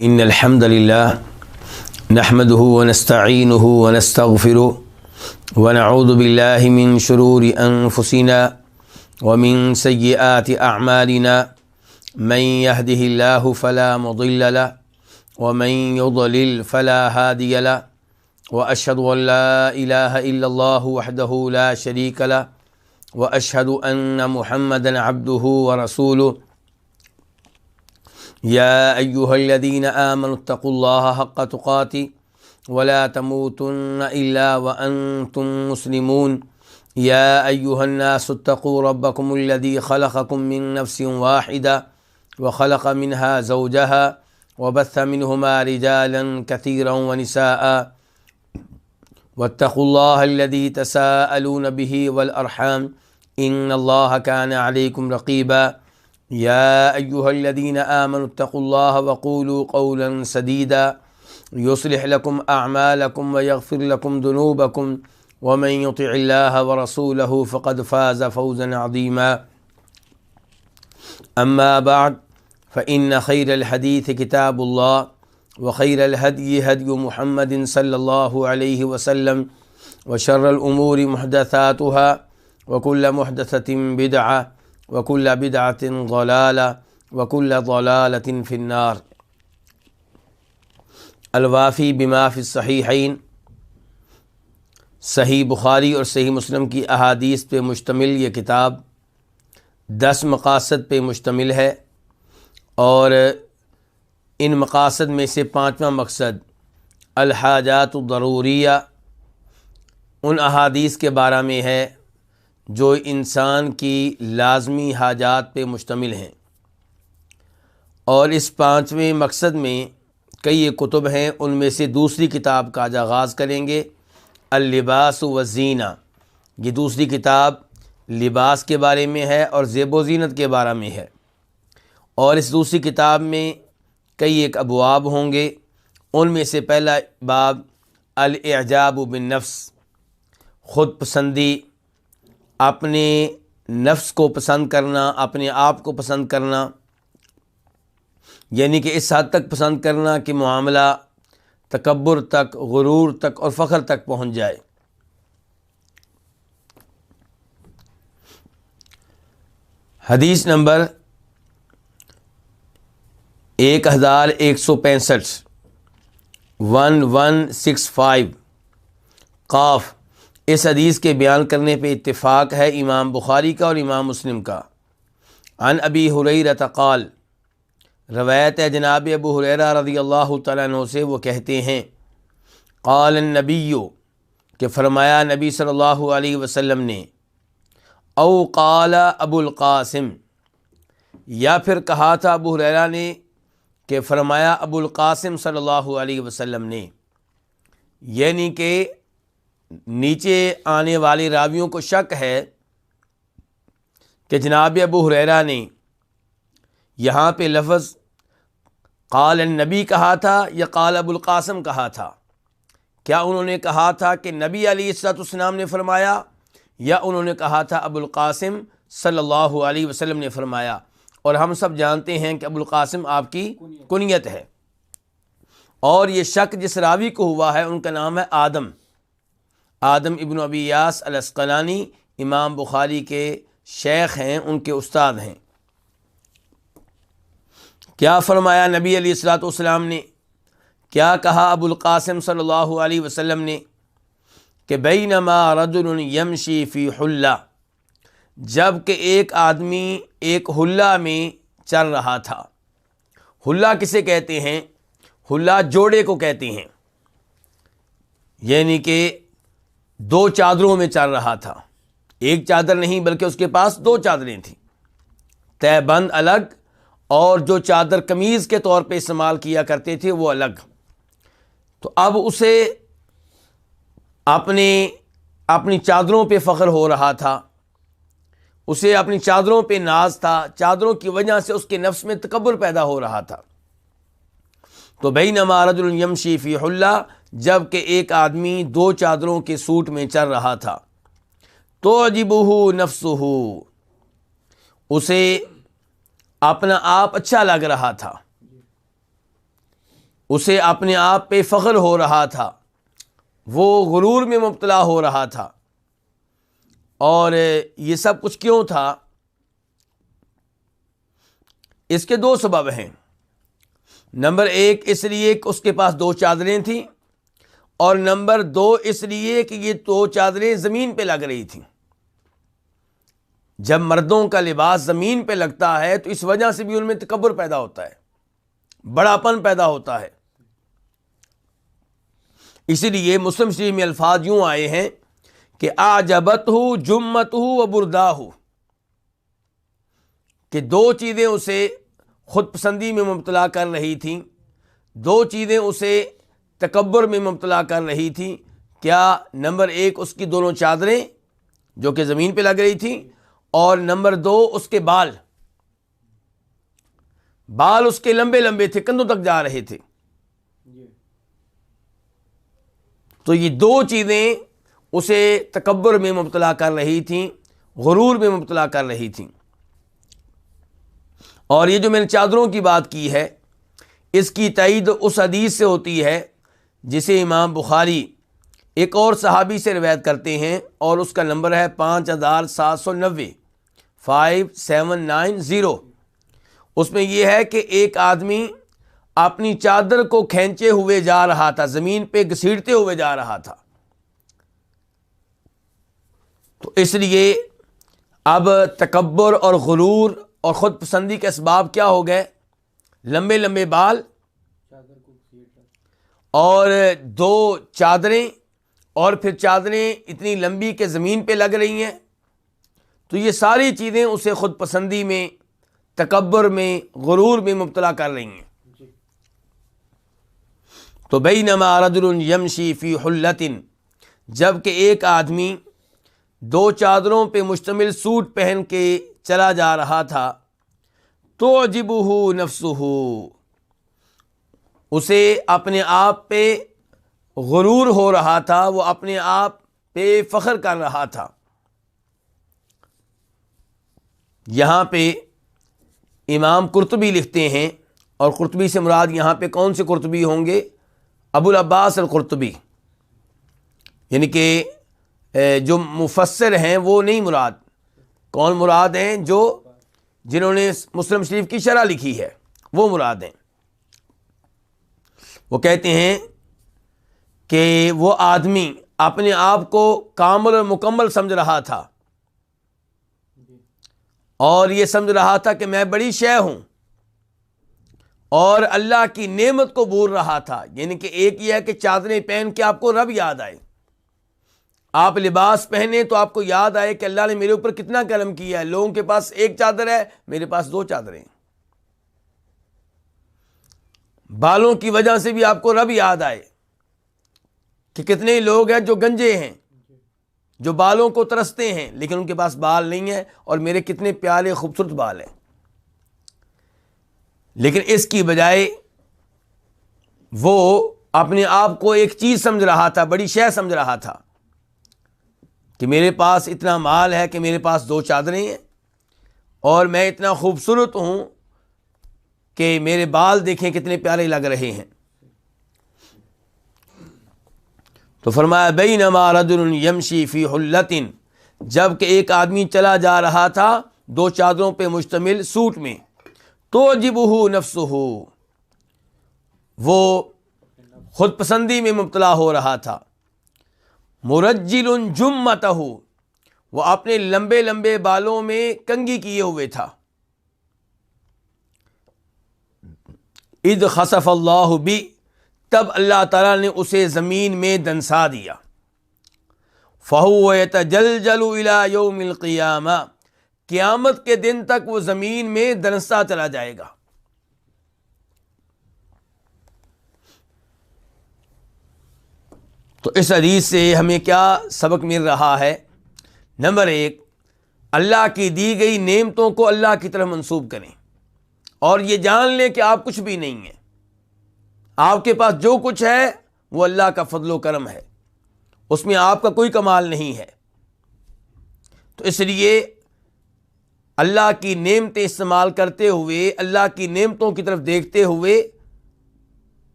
إن الحمد لله نحمده ونستعينه ونستغفره ونعوذ بالله من شرور أنفسنا ومن سيئات أعمالنا من يهده الله فلا مضل له ومن يضلل فلا هادي له وأشهد أن لا إله إلا الله وحده لا شريك له وأشهد أن محمدا عبده ورسوله يا أيها الذين آمنوا اتقوا الله حق تقاته ولا تموتن إلا وأنتم مسلمون يا أيها الناس اتقوا ربكم الذي خلقكم من نفس واحدة وخلق منها زوجها وبث منهما رجالا كثيرا ونساء واتقوا الله الذي تساءلون به والأرحام إن الله كان عليكم رقيبا يا أيها الذين آمنوا اتقوا الله وقولوا قولا سديدا يصلح لكم أعمالكم ويغفر لكم ذنوبكم ومن يطع الله ورسوله فقد فاز فوزا عظيما أما بعد فإن خير الحديث كتاب الله وخير الهدي هدي محمد صلى الله عليه وسلم وشر الأمور محدثاتها وكل محدثة بدعة وكل بدعة ضلالة وكل ضلالة في النار۔ الوافی بما فی الصحیحین، صحیح بخاری اور صحیح مسلم کی احادیث پہ مشتمل یہ کتاب 10 مقاصد پہ مشتمل ہے، اور ان مقاصد میں سے 5واں مقصد الحاجات الضروریہ ان احادیث کے بارے میں ہے جو انسان کی لازمی حاجات پہ مشتمل ہیں، اور اس 5ویں مقصد میں کئی کتب ہیں، ان میں سے دوسری کتاب کا آج آغاز کریں گے، اللباس والزینہ۔ یہ دوسری کتاب لباس کے بارے میں ہے اور زیب و زینت کے بارے میں ہے، اور اس دوسری کتاب میں کئی ابواب ہوں گے۔ ان میں سے پہلا باب الاعجاب بالنفس، خود پسندی، اپنے نفس کو پسند کرنا، اپنے آپ کو پسند کرنا، یعنی کہ اس حد تک پسند کرنا کہ معاملہ تکبر تک، غرور تک اور فخر تک پہنچ جائے۔ حدیث نمبر 1165 1165 قاف۔ اس حدیث کے بیان کرنے پہ اتفاق ہے امام بخاری کا اور امام مسلم کا۔ عن ابی ہریرہ قال، روایت ہے جناب ابو ہریرہ رضی اللہ تعالیٰ عنہ سے، وہ کہتے ہیں قال النبی، کہ فرمایا نبی صلی اللہ علیہ وسلم نے، او قال ابو القاسم، یا پھر کہا تھا ابو ہریرہ نے کہ فرمایا ابو القاسم صلی اللہ علیہ وسلم نے، یعنی کہ نیچے آنے والے راویوں کو شک ہے کہ جناب ابو ہریرہ نے یہاں پہ لفظ قال النبی کہا تھا یا قال ابو القاسم کہا تھا۔ کیا انہوں نے کہا تھا کہ نبی علیہ الصلوۃ والسلام نے فرمایا، یا انہوں نے کہا تھا ابو القاسم صلی اللہ علیہ وسلم نے فرمایا؟ اور ہم سب جانتے ہیں کہ ابو القاسم آپ کی کنیت ہے، اور یہ شک جس راوی کو ہوا ہے ان کا نام ہے آدم ابن ابی یاس الاسقلانی، امام بخاری کے شیخ ہیں، ان کے استاد ہیں۔ کیا فرمایا نبی علیہ الصلوۃ والسلام نے؟ کیا کہا ابو القاسم صلی اللہ علیہ وسلم نے کہ بینما رجل یمشی فی حلہ، جب کہ ایک آدمی ایک حلہ میں چل رہا تھا۔ حلہ کسے کہتے ہیں؟ حلہ جوڑے کو کہتے ہیں، یعنی کہ 2 چادروں میں چل رہا تھا، ایک چادر نہیں بلکہ اس کے پاس 2 چادریں تھیں، تہ بند الگ، اور جو چادر قمیض کے طور پہ استعمال کیا کرتے تھے وہ الگ۔ تو اب اسے اپنی چادروں پہ فخر ہو رہا تھا، اسے اپنی چادروں پہ ناز تھا، چادروں کی وجہ سے اس کے نفس میں تکبر پیدا ہو رہا تھا۔ تو بینما رجل یمشی فی حلہ، جب کہ ایک آدمی 2 چادروں کے سوٹ میں چل رہا تھا، تعجبہ نفسہ، اسے اپنا آپ اچھا لگ رہا تھا، اسے اپنے آپ پہ فخر ہو رہا تھا، وہ غرور میں مبتلا ہو رہا تھا. اور یہ سب کچھ کیوں تھا؟ اس کے دو سبب ہیں. نمبر ایک اس لیے کہ اس کے پاس 2 چادریں تھیں، اور نمبر 2 اس لیے کہ یہ 2 چادریں زمین پہ لگ رہی تھیں. جب مردوں کا لباس زمین پہ لگتا ہے تو اس وجہ سے بھی ان میں تکبر پیدا ہوتا ہے، بڑاپن پیدا ہوتا ہے. اسی لیے مسلم شریف میں الفاظ یوں آئے ہیں کہ اعجبتہ جمتہ و برداہ، کہ 2 چیزیں اسے خود پسندی میں مبتلا کر رہی تھیں، 2 چیزیں اسے تکبر میں مبتلا کر رہی تھیں. کیا؟ نمبر 1 اس کی دونوں چادریں جو کہ زمین پہ لگ رہی تھیں، اور نمبر 2 اس کے بال اس کے لمبے لمبے تھے، کندھوں تک جا رہے تھے. تو یہ 2 چیزیں اسے تکبر میں مبتلا کر رہی تھیں، غرور میں مبتلا کر رہی تھیں. اور یہ جو میں نے چادروں کی بات کی ہے، اس کی تائید اس حدیث سے ہوتی ہے جسے امام بخاری ایک اور صحابی سے روایت کرتے ہیں، اور اس کا نمبر ہے 5790 5790. اس میں یہ ہے کہ ایک آدمی اپنی چادر کو کھینچے ہوئے جا رہا تھا، زمین پہ گھسیٹتے ہوئے جا رہا تھا. تو اس لیے اب تکبر اور غرور اور خود پسندی کے اسباب کیا ہو گئے؟ لمبے لمبے بال اور 2 چادریں، اور پھر چادریں اتنی لمبی کہ زمین پہ لگ رہی ہیں. تو یہ ساری چیزیں اسے خود پسندی میں، تکبر میں، غرور میں مبتلا کر رہی ہیں. تو بینما رجل یمشی فی حلۃ، جب کہ ایک آدمی 2 چادروں پہ مشتمل سوٹ پہن کے چلا جا رہا تھا، تعجبہ نفسہ، اسے اپنے آپ پہ غرور ہو رہا تھا، وہ اپنے آپ پہ فخر کر رہا تھا. یہاں پہ امام قرطبی لکھتے ہیں، اور قرطبی سے مراد یہاں پہ کون سے قرطبی ہوں گے؟ ابو العباس القرطبی، یعنی کہ جو مفسر ہیں وہ نہیں مراد. کون مراد ہیں؟ جنہوں نے مسلم شریف کی شرح لکھی ہے، وہ مراد ہیں. وہ کہتے ہیں کہ وہ آدمی اپنے آپ کو کامل اور مکمل سمجھ رہا تھا، اور یہ سمجھ رہا تھا کہ میں بڑی شے ہوں، اور اللہ کی نعمت کو بھول رہا تھا. یعنی کہ ایک یہ ہے کہ چادریں پہن کے آپ کو رب یاد آئے، آپ لباس پہنے تو آپ کو یاد آئے کہ اللہ نے میرے اوپر کتنا کرم کیا ہے. لوگوں کے پاس 1 چادر ہے، میرے پاس 2 چادریں. بالوں کی وجہ سے بھی آپ کو رب یاد آئے کہ کتنے لوگ ہیں جو گنجے ہیں، جو بالوں کو ترستے ہیں، لیکن ان کے پاس بال نہیں ہیں، اور میرے کتنے پیارے خوبصورت بال ہیں. لیکن اس کی بجائے وہ اپنے آپ کو ایک چیز سمجھ رہا تھا، بڑی شے سمجھ رہا تھا کہ میرے پاس اتنا مال ہے کہ میرے پاس 2 چادریں ہیں، اور میں اتنا خوبصورت ہوں کہ میرے بال دیکھیں کتنے پیارے لگ رہے ہیں. تو فرمایا بینما رجل یمشی فی حلۃ، جب کہ ایک آدمی چلا جا رہا تھا 2 چادروں پہ مشتمل سوٹ میں، تعجبہ نفسہ، وہ خود پسندی میں مبتلا ہو رہا تھا. مرجل جمتہ، وہ اپنے لمبے لمبے بالوں میں کنگھی کیے ہوئے تھا. اذ خسف اللہ بی، تب اللہ تعالیٰ نے اسے زمین میں دنسا دیا. فہو یتجلجل الی یوم القیامہ، قیامت کے دن تک وہ زمین میں دنستا چلا جائے گا. تو اس حدیث سے ہمیں کیا سبق مل رہا ہے؟ نمبر 1، اللہ کی دی گئی نعمتوں کو اللہ کی طرف منسوب کریں، اور یہ جان لیں کہ آپ کچھ بھی نہیں ہیں. آپ کے پاس جو کچھ ہے وہ اللہ کا فضل و کرم ہے، اس میں آپ کا کوئی کمال نہیں ہے. تو اس لیے اللہ کی نعمتیں استعمال کرتے ہوئے، اللہ کی نعمتوں کی طرف دیکھتے ہوئے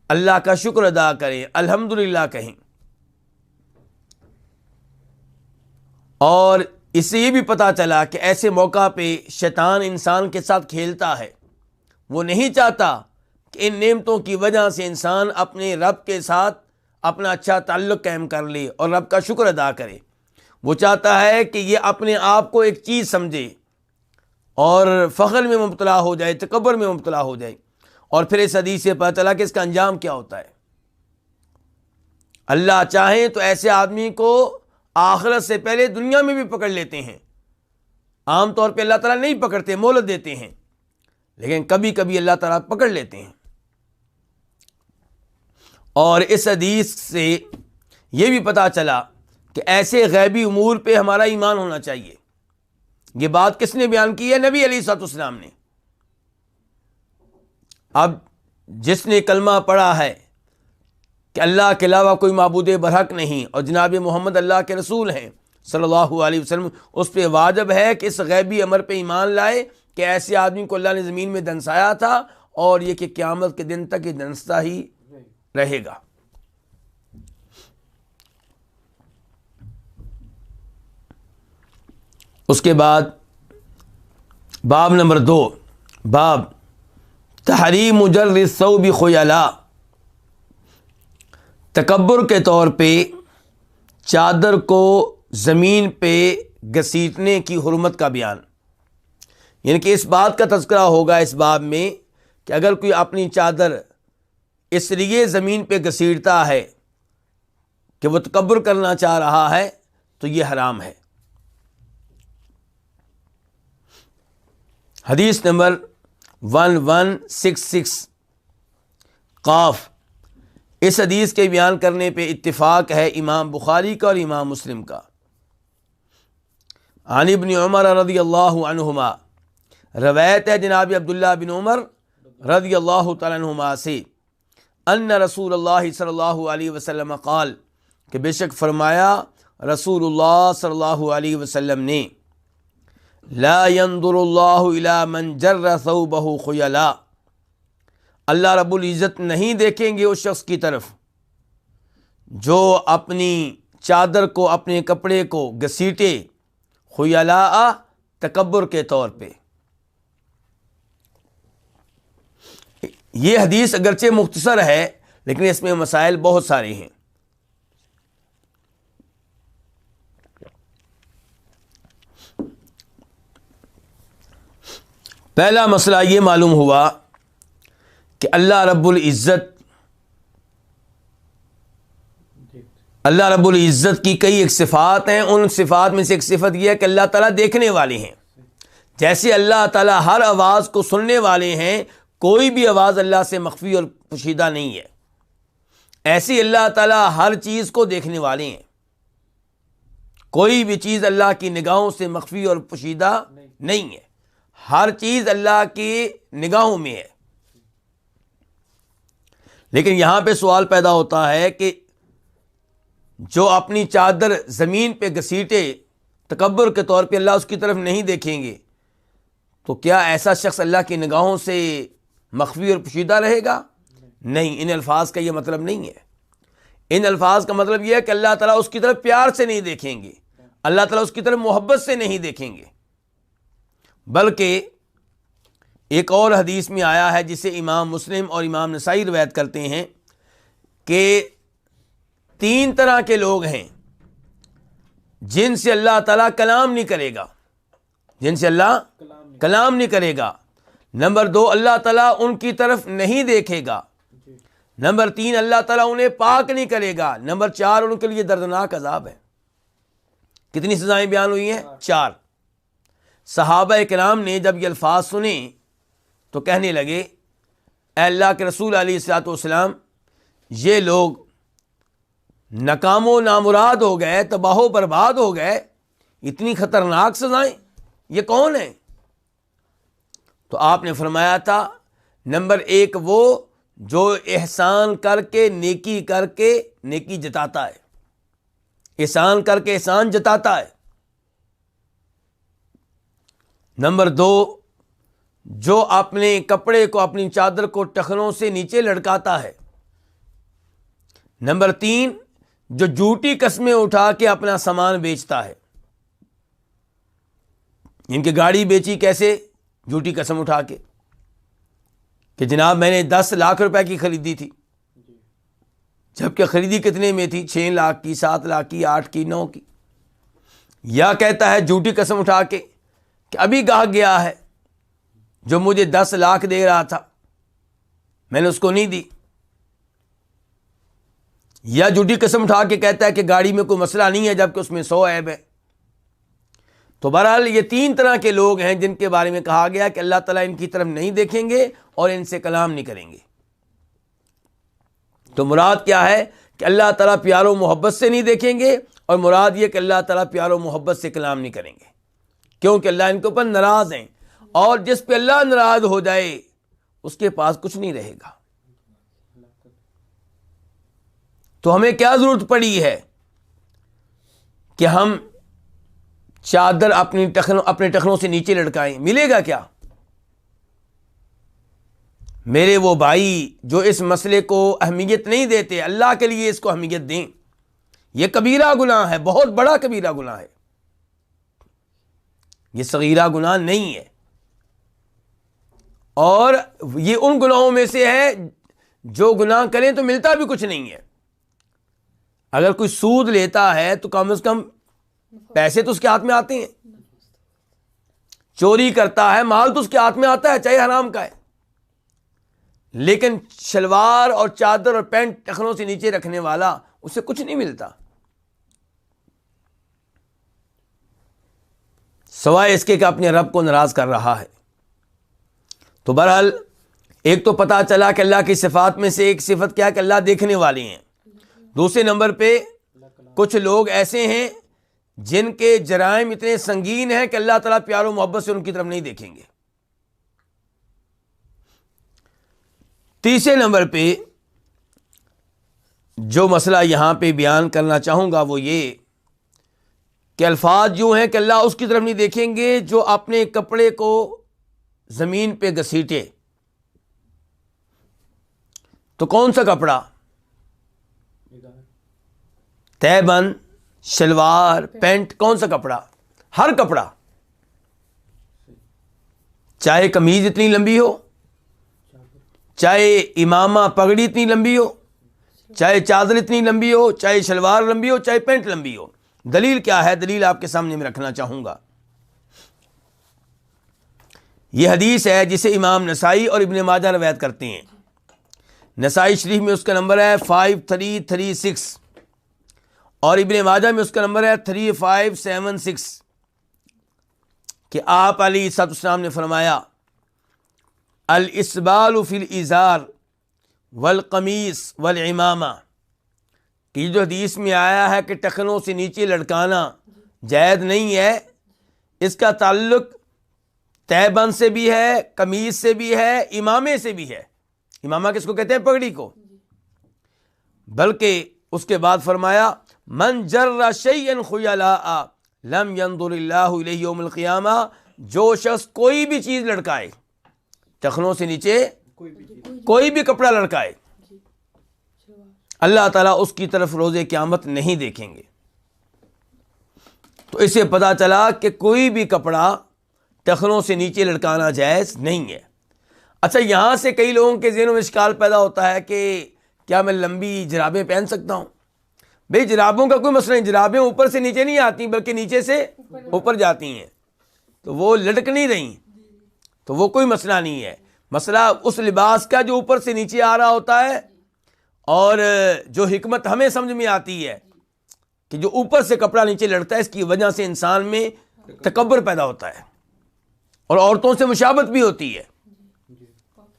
اللہ کا شکر ادا کریں، الحمدللہ کہیں. اور اس سے یہ بھی پتہ چلا کہ ایسے موقع پہ شیطان انسان کے ساتھ کھیلتا ہے. وہ نہیں چاہتا کہ ان نعمتوں کی وجہ سے انسان اپنے رب کے ساتھ اپنا اچھا تعلق قائم کر لے اور رب کا شکر ادا کرے. وہ چاہتا ہے کہ یہ اپنے آپ کو ایک چیز سمجھے اور فخر میں مبتلا ہو جائے، تکبر میں مبتلا ہو جائے. اور پھر اس حدیث سے پتہ چلا کہ اس کا انجام کیا ہوتا ہے. اللہ چاہیں تو ایسے آدمی کو آخرت سے پہلے دنیا میں بھی پکڑ لیتے ہیں. عام طور پہ اللہ تعالیٰ نہیں پکڑتے، مہلت دیتے ہیں، لیکن کبھی کبھی اللہ تعالیٰ پکڑ لیتے ہیں. اور اس حدیث سے یہ بھی پتہ چلا کہ ایسے غیبی امور پہ ہمارا ایمان ہونا چاہیے. یہ بات کس نے بیان کی ہے؟ نبی علیہ الصلوۃ والسلام نے. اب جس نے کلمہ پڑھا ہے کہ اللہ کے علاوہ کوئی معبود برحق نہیں اور جناب محمد اللہ کے رسول ہیں صلی اللہ علیہ وسلم، اس پہ واجب ہے کہ اس غیبی امر پہ ایمان لائے کہ ایسے آدمی کو اللہ نے زمین میں دنسایا تھا اور یہ کہ قیامت کے دن تک یہ دنستا ہی رہے گا. اس کے بعد باب نمبر 2، باب تحریم جر الثوب خیلاء، تکبر کے طور پہ چادر کو زمین پہ گھسیٹنے کی حرمت کا بیان. یعنی کہ اس بات کا تذکرہ ہوگا اس باب میں کہ اگر کوئی اپنی چادر اس لیے زمین پہ گھسیٹتا ہے کہ وہ تکبر کرنا چاہ رہا ہے تو یہ حرام ہے. حدیث نمبر 1166 قاف. اس حدیث کے بیان کرنے پہ اتفاق ہے امام بخاری کا اور امام مسلم کا. عن ابن عمر رضی اللہ عنہما، روایت ہے جناب عبداللہ بن عمر رضی اللہ تعالیٰ عنہما سے، ان رسول اللہ صلی اللہ علیہ وسلم قال، کہ بے شک فرمایا رسول اللہ صلی اللہ علیہ وسلم نے، لا ينظر اللہ الی من جر ثوبہ خیلاء، اللہ رب العزت نہیں دیکھیں گے اس شخص کی طرف جو اپنی چادر کو، اپنے کپڑے کو گھسیٹے، خیلاء تکبر کے طور پہ. یہ حدیث اگرچہ مختصر ہے لیکن اس میں مسائل بہت سارے ہیں. پہلا مسئلہ یہ معلوم ہوا کہ اللہ رب العزت کی کئی ایک صفات ہیں. ان صفات میں سے ایک صفت یہ ہے کہ اللہ تعالیٰ دیکھنے والے ہیں. جیسے اللہ تعالیٰ ہر آواز کو سننے والے ہیں، کوئی بھی آواز اللہ سے مخفی اور پوشیدہ نہیں ہے، ایسی اللہ تعالیٰ ہر چیز کو دیکھنے والے ہیں. کوئی بھی چیز اللہ کی نگاہوں سے مخفی اور پوشیدہ نہیں ہے، ہر چیز اللہ کی نگاہوں میں ہے. لیکن یہاں پہ سوال پیدا ہوتا ہے کہ جو اپنی چادر زمین پہ گھسیٹے تکبر کے طور پہ اللہ اس کی طرف نہیں دیکھیں گے تو کیا ایسا شخص اللہ کی نگاہوں سے مخفی اور پوشیدہ رہے گا؟ نہیں، ان الفاظ کا یہ مطلب نہیں ہے. ان الفاظ کا مطلب یہ ہے کہ اللہ تعالیٰ اس کی طرف پیار سے نہیں دیکھیں گے، اللہ تعالیٰ اس کی طرف محبت سے نہیں دیکھیں گے. بلکہ ایک اور حدیث میں آیا ہے جسے امام مسلم اور امام نسائی روایت کرتے ہیں کہ 3 طرح کے لوگ ہیں جن سے اللہ تعالیٰ کلام نہیں کرے گا، جن سے اللہ کلام نہیں کرے گا. نمبر 2، اللہ تعالیٰ ان کی طرف نہیں دیکھے گا. نمبر 3، اللہ تعالیٰ انہیں پاک نہیں کرے گا. نمبر 4، ان کے لیے دردناک عذاب ہے. کتنی سزائیں بیان ہوئی ہیں؟ 4. صحابہ کرام نے جب یہ الفاظ سنے تو کہنے لگے، اے اللہ کے رسول علیہ الصلوۃ والسلام، یہ لوگ ناکام و نامراد ہو گئے، تباہ و برباد ہو گئے، اتنی خطرناک سزائیں، یہ کون ہیں؟ تو آپ نے فرمایا تھا، نمبر 1 وہ جو احسان کر کے نیکی جتاتا ہے، احسان کر کے احسان جتاتا ہے. نمبر 2 جو اپنے کپڑے کو، اپنی چادر کو ٹخنوں سے نیچے لٹکاتا ہے، نمبر 3 جو جھوٹی قسمیں اٹھا کے اپنا سامان بیچتا ہے. ان کی گاڑی بیچی کیسے؟ جھوٹی قسم اٹھا کے کہ جناب میں نے 10 لاکھ روپے کی خریدی تھی، جبکہ خریدی کتنے میں تھی؟ 6 لاکھ کی، 7 لاکھ کی، 8 کی، 9 کی. یا کہتا ہے جھوٹی قسم اٹھا کے کہ ابھی گاہک گیا ہے جو مجھے 10 لاکھ دے رہا تھا، میں نے اس کو نہیں دی. یا جھوٹی قسم اٹھا کے کہتا ہے کہ گاڑی میں کوئی مسئلہ نہیں ہے جبکہ اس میں 100 عیب ہے. تو بہرحال یہ 3 طرح کے لوگ ہیں جن کے بارے میں کہا گیا کہ اللہ تعالیٰ ان کی طرف نہیں دیکھیں گے اور ان سے کلام نہیں کریں گے. تو مراد کیا ہے کہ اللہ تعالیٰ پیار و محبت سے نہیں دیکھیں گے، اور مراد یہ کہ اللہ تعالیٰ پیار و محبت سے کلام نہیں کریں گے، کیونکہ اللہ ان کے اوپر ناراض ہیں، اور جس پہ اللہ ناراض ہو جائے اس کے پاس کچھ نہیں رہے گا. تو ہمیں کیا ضرورت پڑی ہے کہ ہم چادر اپنے ٹخنوں سے نیچے لٹکائیں؟ ملے گا کیا؟ میرے وہ بھائی جو اس مسئلے کو اہمیت نہیں دیتے، اللہ کے لیے اس کو اہمیت دیں. یہ کبیرہ گناہ ہے، بہت بڑا کبیرہ گناہ ہے، یہ صغیرہ گناہ نہیں ہے. اور یہ ان گناہوں میں سے ہے جو گناہ کریں تو ملتا بھی کچھ نہیں ہے. اگر کوئی سود لیتا ہے تو کم از کم پیسے تو اس کے ہاتھ میں آتے ہیں. چوری کرتا ہے مال تو اس کے ہاتھ میں آتا ہے، چاہے حرام کا ہے. لیکن شلوار اور چادر اور پینٹ ٹخنوں سے نیچے رکھنے والا، اسے کچھ نہیں ملتا سوائے اس کے کہ اپنے رب کو ناراض کر رہا ہے. تو بہرحال ایک تو پتہ چلا کہ اللہ کی صفات میں سے ایک صفت کیا کہ اللہ دیکھنے والے ہیں. دوسرے نمبر پہ کچھ لوگ ایسے ہیں جن کے جرائم اتنے سنگین ہیں کہ اللہ تعالیٰ پیار و محبت سے ان کی طرف نہیں دیکھیں گے. تیسرے نمبر پہ جو مسئلہ یہاں پہ بیان کرنا چاہوں گا وہ یہ کہ الفاظ یوں ہیں کہ اللہ اس کی طرف نہیں دیکھیں گے جو اپنے کپڑے کو زمین پہ گھسیٹے. تو کون سا کپڑا؟ تہبند، شلوار، پینٹ، کون سا کپڑا؟ ہر کپڑا، چاہے قمیض اتنی لمبی ہو، چاہے امامہ پگڑی اتنی لمبی ہو، چاہے چادر اتنی لمبی ہو، چاہے شلوار لمبی ہو، چاہے پینٹ لمبی ہو. دلیل کیا ہے؟ دلیل آپ کے سامنے میں رکھنا چاہوں گا. یہ حدیث ہے جسے امام نسائی اور ابن ماجہ روایت کرتے ہیں. نسائی شریف میں اس کا نمبر ہے 5336 اور ابن ماجہ میں اس کا نمبر ہے 3576 کہ آپ علیہ الصلوۃ والسلام نے فرمایا الاسبال فی الازار والقمیص والعمامہ، کہ جو حدیث میں آیا ہے کہ ٹخنوں سے نیچے لٹکانا جائز نہیں ہے، اس کا تعلق تہبند سے بھی ہے، قمیص سے بھی ہے، امامے سے بھی ہے. امامہ کس کو کہتے ہیں؟ پگڑی کو. بلکہ اس کے بعد فرمایا من جر شیئا خیلاء لم ينظر اللہ الیہ یوم القیامہ، جو شخص کوئی بھی چیز لڑکائے، ٹخنوں سے نیچے کوئی بھی کپڑا لڑکائے، اللہ تعالیٰ اس کی طرف روز قیامت نہیں دیکھیں گے. تو اس سے پتہ چلا کہ کوئی بھی کپڑا ٹخنوں سے نیچے لٹکانا جائز نہیں ہے. اچھا، یہاں سے کئی لوگوں کے ذہنوں میں اشکال پیدا ہوتا ہے کہ کیا میں لمبی جرابیں پہن سکتا ہوں؟ بھئی جرابوں کا کوئی مسئلہ نہیں، جرابیں اوپر سے نیچے نہیں آتی بلکہ نیچے سے اوپر جاتی ہیں، تو وہ لٹک نہیں رہی، تو وہ کوئی مسئلہ نہیں ہے. مسئلہ اس لباس کا جو اوپر سے نیچے آ رہا ہوتا ہے، اور جو حکمت ہمیں سمجھ میں آتی ہے کہ جو اوپر سے کپڑا نیچے لڑتا ہے، اس کی وجہ سے انسان میں تکبر پیدا ہوتا ہے اور عورتوں سے مشابہت بھی ہوتی ہے.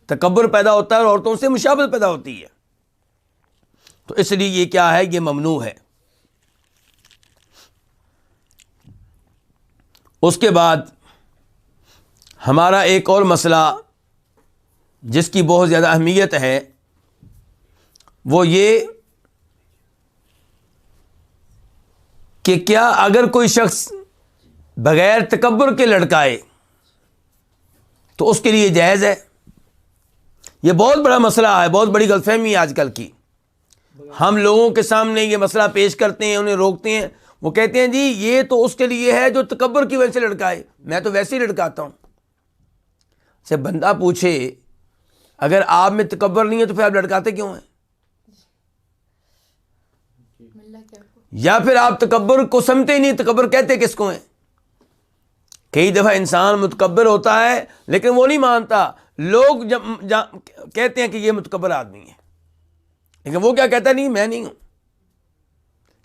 تکبر پیدا ہوتا ہے اور عورتوں سے مشابہت پیدا ہوتی ہے. تو اس لیے یہ کیا ہے؟ یہ ممنوع ہے. اس کے بعد ہمارا ایک اور مسئلہ جس کی بہت زیادہ اہمیت ہے وہ یہ کہ کیا اگر کوئی شخص بغیر تکبر کے لڑکائے تو اس کے لیے جائز ہے؟ یہ بہت بڑا مسئلہ ہے، بہت بڑی غلط فہمی ہے آج کل کی. ہم لوگوں کے سامنے یہ مسئلہ پیش کرتے ہیں، انہیں روکتے ہیں، وہ کہتے ہیں جی یہ تو اس کے لیے ہے جو تکبر کی وجہ سے لڑکائے، میں تو ویسے ہی لڑکاتا ہوں۔ سے بندہ پوچھے اگر آپ میں تکبر نہیں ہے تو پھر آپ لڑکاتے کیوں ہیں؟ یا پھر آپ تکبر کو سمجھتے ہی نہیں، تکبر کہتے کس کو ہیں؟ کئی دفعہ انسان متکبر ہوتا ہے لیکن وہ نہیں مانتا، لوگ جب کہتے ہیں کہ یہ متکبر آدمی ہے، لیکن وہ کیا کہتا ہے؟ نہیں میں نہیں ہوں۔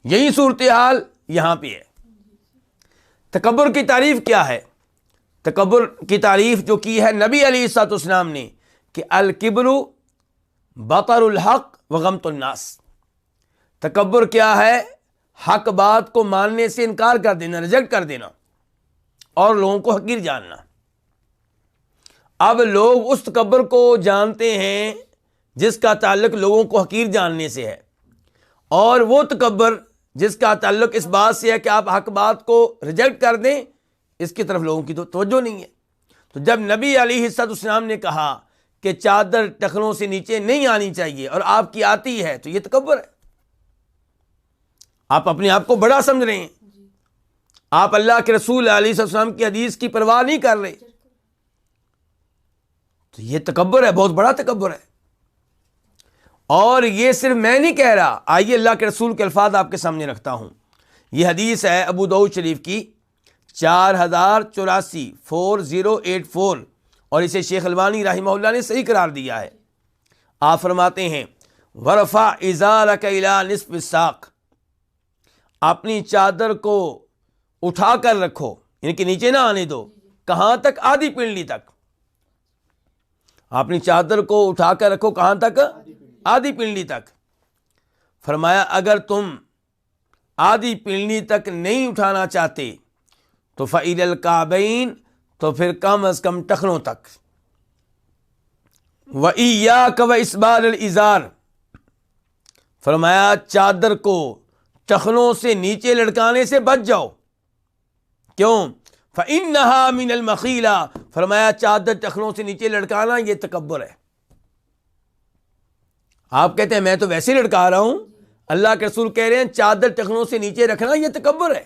یہی صورتحال یہاں پہ ہے۔ تکبر کی تعریف کیا ہے؟ تکبر کی تعریف جو کی ہے نبی علیہ الصلوۃ والسلام نے کہ الکبر بطر الحق وغمط الناس۔ تکبر کیا ہے؟ حق بات کو ماننے سے انکار کر دینا، ریجیکٹ کر دینا اور لوگوں کو حقیر جاننا۔ اب لوگ اس تکبر کو جانتے ہیں جس کا تعلق لوگوں کو حقیر جاننے سے ہے، اور وہ تکبر جس کا تعلق اس بات سے ہے کہ آپ حق بات کو ریجیکٹ کر دیں، اس کی طرف لوگوں کی تو توجہ نہیں ہے۔ تو جب نبی علیہ الصلوۃ والسلام نے کہا کہ چادر ٹخنوں سے نیچے نہیں آنی چاہیے اور آپ کی آتی ہے تو یہ تکبر ہے، آپ اپنے آپ کو بڑا سمجھ رہے ہیں، آپ اللہ کے رسول علیہ السلام کی حدیث کی پرواہ نہیں کر رہے، تو یہ تکبر ہے، بہت بڑا تکبر ہے۔ اور یہ صرف میں نہیں کہہ رہا، آئیے اللہ کے رسول کے الفاظ آپ کے سامنے رکھتا ہوں۔ یہ حدیث ہے ابو داؤد شریف کی 4084 4084، اور اسے شیخ البانی رحمہ اللہ نے صحیح قرار دیا ہے۔ آپ فرماتے ہیں ورفع ازارک الی نصف الساق، اپنی چادر کو اٹھا کر رکھو، یعنی کہ نیچے نہ آنے دو، کہاں تک؟ آدھی پنڈلی تک۔ اپنی چادر کو اٹھا کر رکھو کہاں تک؟ آدھی پنڈلی تک۔ فرمایا اگر تم آدھی پنڈلی تک نہیں اٹھانا چاہتے تو فإلی الکعبین، تو پھر کم از کم ٹخنوں تک۔ وإیاک وإسبال الإزار، فرمایا چادر کو ٹخنوں سے نیچے لٹکانے سے بچ جاؤ۔ کیوں؟ فإنہا من المخیلہ، فرمایا چادر ٹخنوں سے نیچے لٹکانا یہ تکبر ہے۔ آپ کہتے ہیں میں تو ویسے ہی لٹکا رہا ہوں، اللہ کے رسول کہہ رہے ہیں چادر ٹخنوں سے نیچے رکھنا یہ تکبر ہے۔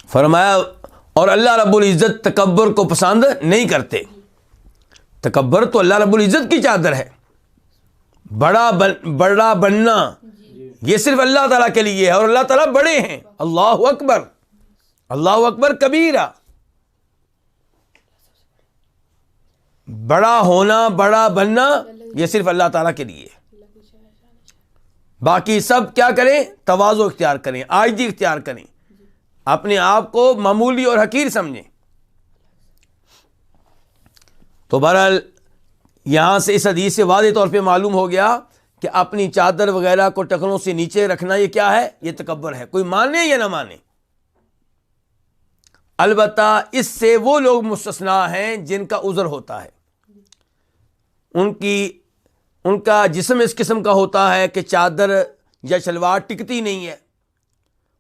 فرمایا اور اللہ رب العزت تکبر کو پسند نہیں کرتے۔ تکبر تو اللہ رب العزت کی چادر ہے، بڑا بننا یہ صرف اللہ تعالیٰ کے لیے ہے، اور اللہ تعالیٰ بڑے ہیں۔ اللہ اکبر، اللہ اکبر کبیرہ۔ بڑا ہونا، بڑا بننا یہ صرف اللہ تعالیٰ کے لیے ہے۔ باقی سب کیا کریں؟ تواضع اختیار کریں، عاجزی اختیار کریں، اپنے آپ کو معمولی اور حقیر سمجھیں۔ تو بہرحال یہاں سے اس حدیث سے واضح طور پہ معلوم ہو گیا کہ اپنی چادر وغیرہ کو ٹخنوں سے نیچے رکھنا یہ کیا ہے؟ یہ تکبر ہے، کوئی مانے یا نہ مانے۔ البتہ اس سے وہ لوگ مستثنا ہیں جن کا عذر ہوتا ہے، ان کا جسم اس قسم کا ہوتا ہے کہ چادر یا شلوار ٹکتی نہیں ہے،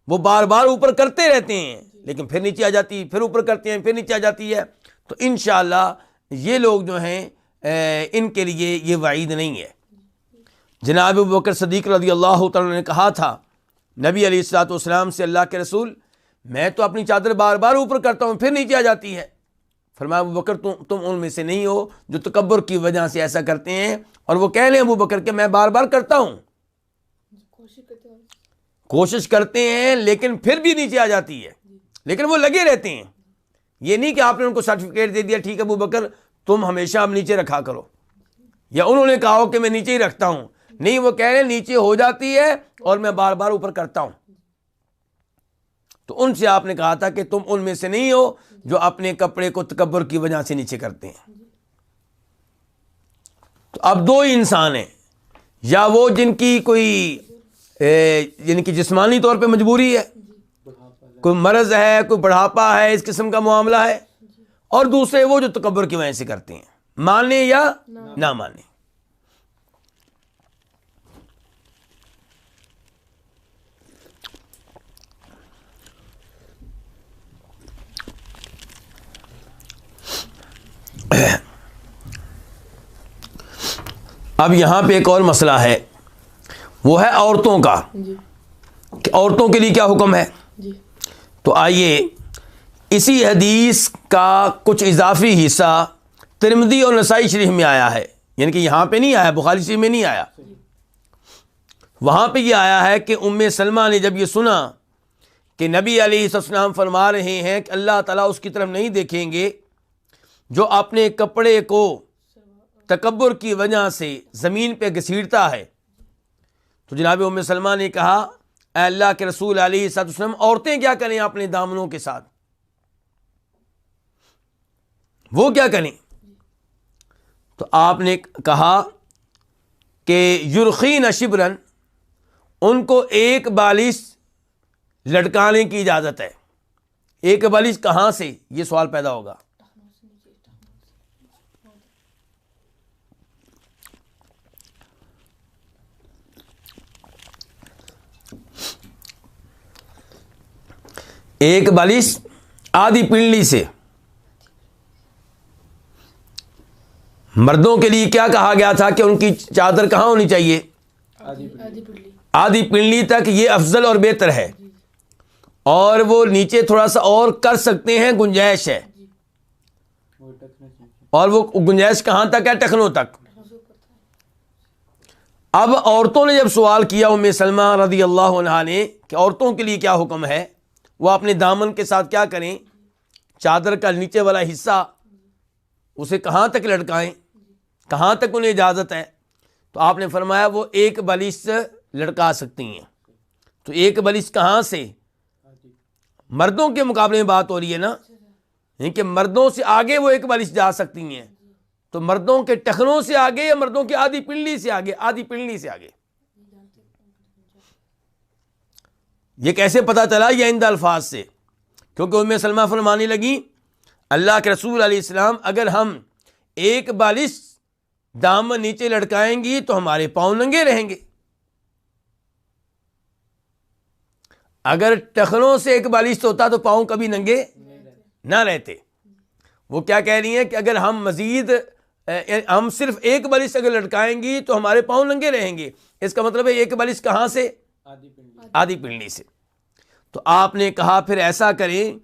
وہ بار بار اوپر کرتے رہتے ہیں لیکن پھر نیچے آ جاتی، پھر اوپر کرتے ہیں پھر نیچے آ جاتی ہے، تو انشاءاللہ یہ لوگ جو ہیں ان کے لیے یہ وعید نہیں ہے۔ جناب ابوبکر صدیق رضی اللہ تعالیٰ نے کہا تھا نبی علیہ الصلوۃ والسلام سے، اللہ کے رسول میں تو اپنی چادر بار بار اوپر کرتا ہوں پھر نیچے آ جاتی ہے۔ فرمایا ابوبکر تم ان میں سے نہیں ہو جو تکبر کی وجہ سے ایسا کرتے ہیں، اور وہ کہہ لیں ابوبکر کہ میں بار بار کرتا ہوں، کوشش کرتے ہیں لیکن پھر بھی نیچے آ جاتی ہے، لیکن وہ لگے رہتے ہیں۔ یہ نہیں کہ آپ نے ان کو سرٹیفکیٹ دے دیا ٹھیک ہے ابوبکر تم ہمیشہ اب نیچے رکھا کرو، یا انہوں نے کہا ہو کہ میں نیچے ہی رکھتا ہوں، نہیں، وہ کہہ رہے ہیں نیچے ہو جاتی ہے اور میں بار بار اوپر کرتا ہوں۔ تو ان سے آپ نے کہا تھا کہ تم ان میں سے نہیں ہو جو اپنے کپڑے کو تکبر کی وجہ سے نیچے کرتے ہیں۔ تو اب دو ہی انسان ہیں، یا وہ جن کی کوئی یعنی کہ جسمانی طور پہ مجبوری ہے، کوئی مرض ہے، کوئی بڑھاپا ہے، اس قسم کا معاملہ ہے، اور دوسرے وہ جو تکبر کی وجہ سے کرتے ہیں، مانے یا نہ مانے۔ اب یہاں پہ ایک اور مسئلہ ہے، وہ ہے عورتوں کا، کہ عورتوں کے لیے کیا حکم ہے. تو آئیے اسی حدیث کا کچھ اضافی حصہ ترمذی اور نسائی شریف میں آیا ہے، یعنی کہ یہاں پہ نہیں آیا، بخاری شریف میں نہیں آیا. وہاں پہ یہ آیا ہے کہ ام سلمہ نے جب یہ سنا کہ نبی علیہ السلام فرما رہے ہیں کہ اللہ تعالیٰ اس کی طرف نہیں دیکھیں گے جو اپنے کپڑے کو تکبر کی وجہ سے زمین پہ گھسیٹتا ہے، تو جناب ام سلمہ نے کہا اے اللہ کے رسول علیہ السلام، عورتیں کیا کریں اپنے دامنوں کے ساتھ، وہ کیا کریں؟ تو آپ نے کہا کہ یرخین شبرن، ان کو ایک بالش لٹکانے کی اجازت ہے. ایک بالش کہاں سے، یہ سوال پیدا ہوگا. ایک بالش آدھی پنڈلی سے. مردوں کے لیے کیا کہا گیا تھا کہ ان کی چادر کہاں ہونی چاہیے؟ آدھی پنڈلی تک، یہ افضل اور بہتر ہے. اور وہ نیچے تھوڑا سا اور کر سکتے ہیں، گنجائش ہے. اور وہ گنجائش کہاں تک ہے؟ ٹخنوں تک. اب عورتوں نے جب سوال کیا ام سلمہ رضی اللہ عنہا نے کہ عورتوں کے لیے کیا حکم ہے، وہ اپنے دامن کے ساتھ کیا کریں، چادر کا نیچے والا حصہ اسے کہاں تک لٹکائیں، کہاں تک انہیں اجازت ہے؟ تو آپ نے فرمایا وہ ایک بالش لٹکا سکتی ہیں. تو ایک بالش کہاں سے؟ مردوں کے مقابلے میں بات ہو رہی ہے نا، یعنی کہ مردوں سے آگے وہ ایک بالش جا سکتی ہیں. تو مردوں کے ٹخنوں سے آگے یا مردوں کی آدھی پنڈلی سے آگے؟ آدھی پنڈلی سے آگے. یہ کیسے پتا چلا؟ یہ ان الفاظ سے، کیونکہ ام سلمہ فرمانے لگی اللہ کے رسول علیہ السلام، اگر ہم ایک بالش دامن نیچے لٹکائیں گی تو ہمارے پاؤں ننگے رہیں گے. اگر ٹخنوں سے ایک بالش ہوتا تو پاؤں کبھی ننگے نہ رہتے. وہ کیا کہہ رہی ہیں کہ اگر ہم صرف ایک بالش اگر لٹکائیں گی تو ہمارے پاؤں ننگے رہیں گے. اس کا مطلب ہے ایک بالش کہاں سے؟ آدھی پنڈلی سے. تو آپ نے کہا پھر ایسا کریں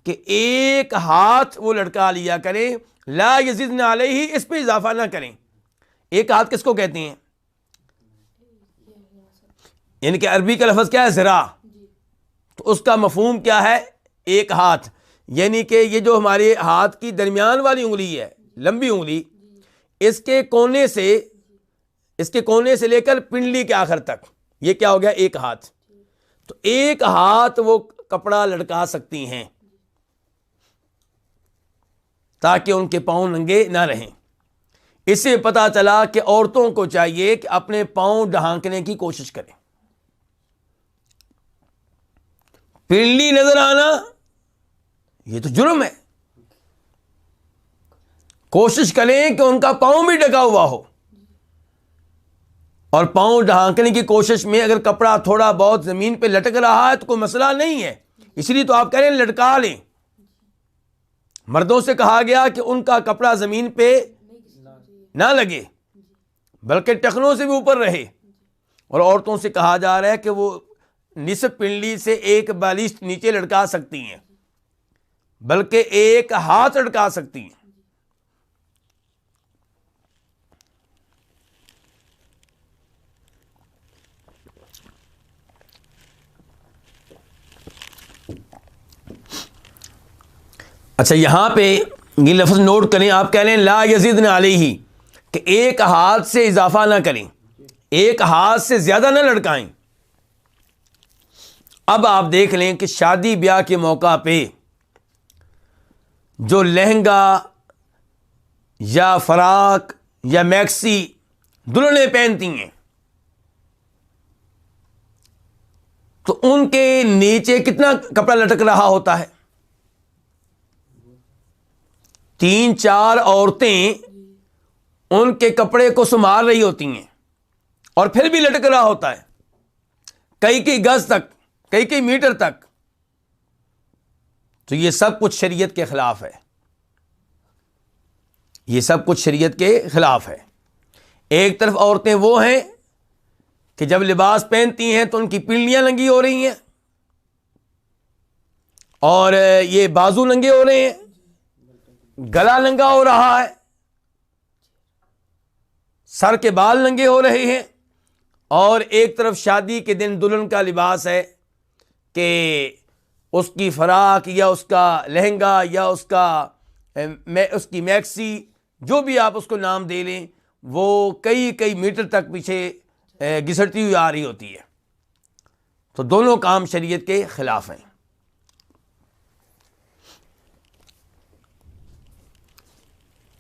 کہ ایک ہاتھ وہ لٹکا لیا کریں، لا یزدن علیہ، اس پہ اضافہ نہ کریں. ایک ہاتھ کس کو کہتے ہیں؟ یعنی کہ عربی کا لفظ کیا ہے؟ ذراع. تو اس کا مفہوم کیا ہے؟ ایک ہاتھ. یعنی کہ یہ جو ہمارے ہاتھ کی درمیان والی انگلی ہے، لمبی انگلی، اس کے کونے سے لے کر پنڈلی کے آخر تک، یہ کیا ہو گیا؟ ایک ہاتھ. تو ایک ہاتھ وہ کپڑا لٹکا سکتی ہیں تاکہ ان کے پاؤں ننگے نہ رہیں. اس سے پتا چلا کہ عورتوں کو چاہیے کہ اپنے پاؤں ڈھانکنے کی کوشش کریں. پنڈلی نظر آنا یہ تو جرم ہے. کوشش کریں کہ ان کا پاؤں بھی ڈھکا ہوا ہو. اور پاؤں ڈھانکنے کی کوشش میں اگر کپڑا تھوڑا بہت زمین پہ لٹک رہا ہے تو کوئی مسئلہ نہیں ہے، اس لیے تو آپ کہہ رہے ہیں لٹکا لیں. مردوں سے کہا گیا کہ ان کا کپڑا زمین پہ نہ لگے بلکہ ٹخنوں سے بھی اوپر رہے. اور عورتوں سے کہا جا رہا ہے کہ وہ نصف پنڈلی سے ایک بالش نیچے لٹکا سکتی ہیں، بلکہ ایک ہاتھ لٹکا سکتی ہیں. اچھا، یہاں پہ یہ لفظ نوٹ کریں. آپ کہہ رہے ہیں لا یزدن علیہ، کہ ایک ہاتھ سے اضافہ نہ کریں، ایک ہاتھ سے زیادہ نہ لٹکائیں. اب آپ دیکھ لیں کہ شادی بیاہ کے موقع پہ جو لہنگا یا فراق یا میکسی دلہنیں پہنتی ہیں تو ان کے نیچے کتنا کپڑا لٹک رہا ہوتا ہے؟ 3-4 عورتیں ان کے کپڑے کو سنبھال رہی ہوتی ہیں اور پھر بھی لٹک رہا ہوتا ہے کئی گز تک، کئی میٹر تک. تو یہ سب کچھ شریعت کے خلاف ہے. یہ سب کچھ شریعت کے خلاف ہے. ایک طرف عورتیں وہ ہیں کہ جب لباس پہنتی ہیں تو ان کی پنڈلیاں ننگی ہو رہی ہیں اور یہ بازو ننگے ہو رہے ہیں, گلا ننگا ہو رہا ہے, سر کے بال ننگے ہو رہے ہیں. اور ایک طرف شادی کے دن دلہن کا لباس ہے کہ اس کی فراق یا اس کا لہنگا یا اس کی میکسی, جو بھی آپ اس کو نام دے لیں, وہ کئی میٹر تک پیچھے گھسٹتی ہوئی آ رہی ہوتی ہے. تو دونوں کام شریعت کے خلاف ہیں.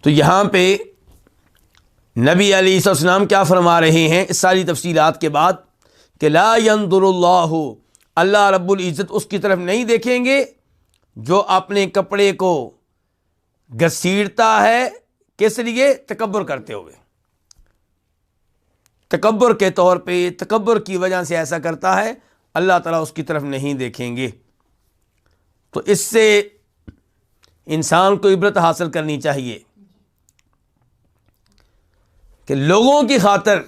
تو یہاں پہ نبی علیہ السلام کیا فرما رہے ہیں اس ساری تفصیلات کے بعد کہ لا ينظر اللہ, اللہ رب العزت اس کی طرف نہیں دیکھیں گے جو اپنے کپڑے کو گھسیٹتا ہے, کس لیے؟ تکبر کرتے ہوئے, تکبر کے طور پہ, تکبر کی وجہ سے ایسا کرتا ہے, اللہ تعالیٰ اس کی طرف نہیں دیکھیں گے. تو اس سے انسان کو عبرت حاصل کرنی چاہیے کہ لوگوں کی خاطر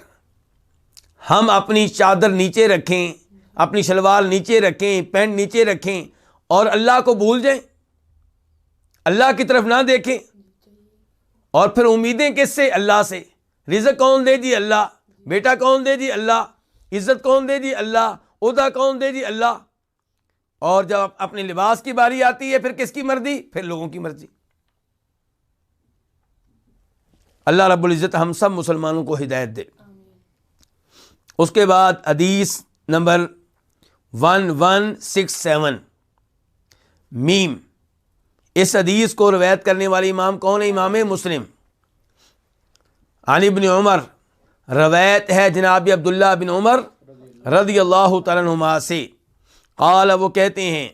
ہم اپنی چادر نیچے رکھیں, اپنی شلوار نیچے رکھیں, پینٹ نیچے رکھیں اور اللہ کو بھول جائیں, اللہ کی طرف نہ دیکھیں. اور پھر امیدیں کس سے؟ اللہ سے. رزق کون دے دی؟ اللہ. بیٹا کون دے دی؟ اللہ. عزت کون دے دی؟ اللہ. عہدہ کون دے دی؟ اللہ. اور جب اپنے لباس کی باری آتی ہے پھر کس کی مرضی؟ پھر لوگوں کی مرضی. اللہ رب العزت ہم سب مسلمانوں کو ہدایت دے. اس کے بعد حدیث نمبر 1167 میم. اس حدیث کو روایت کرنے والے امام کون ہے؟ امام مسلم. عن ابن عمر, روایت ہے جناب عبداللہ بن عمر رضی اللہ تعالیٰ عنہما سے, قال, وہ کہتے ہیں,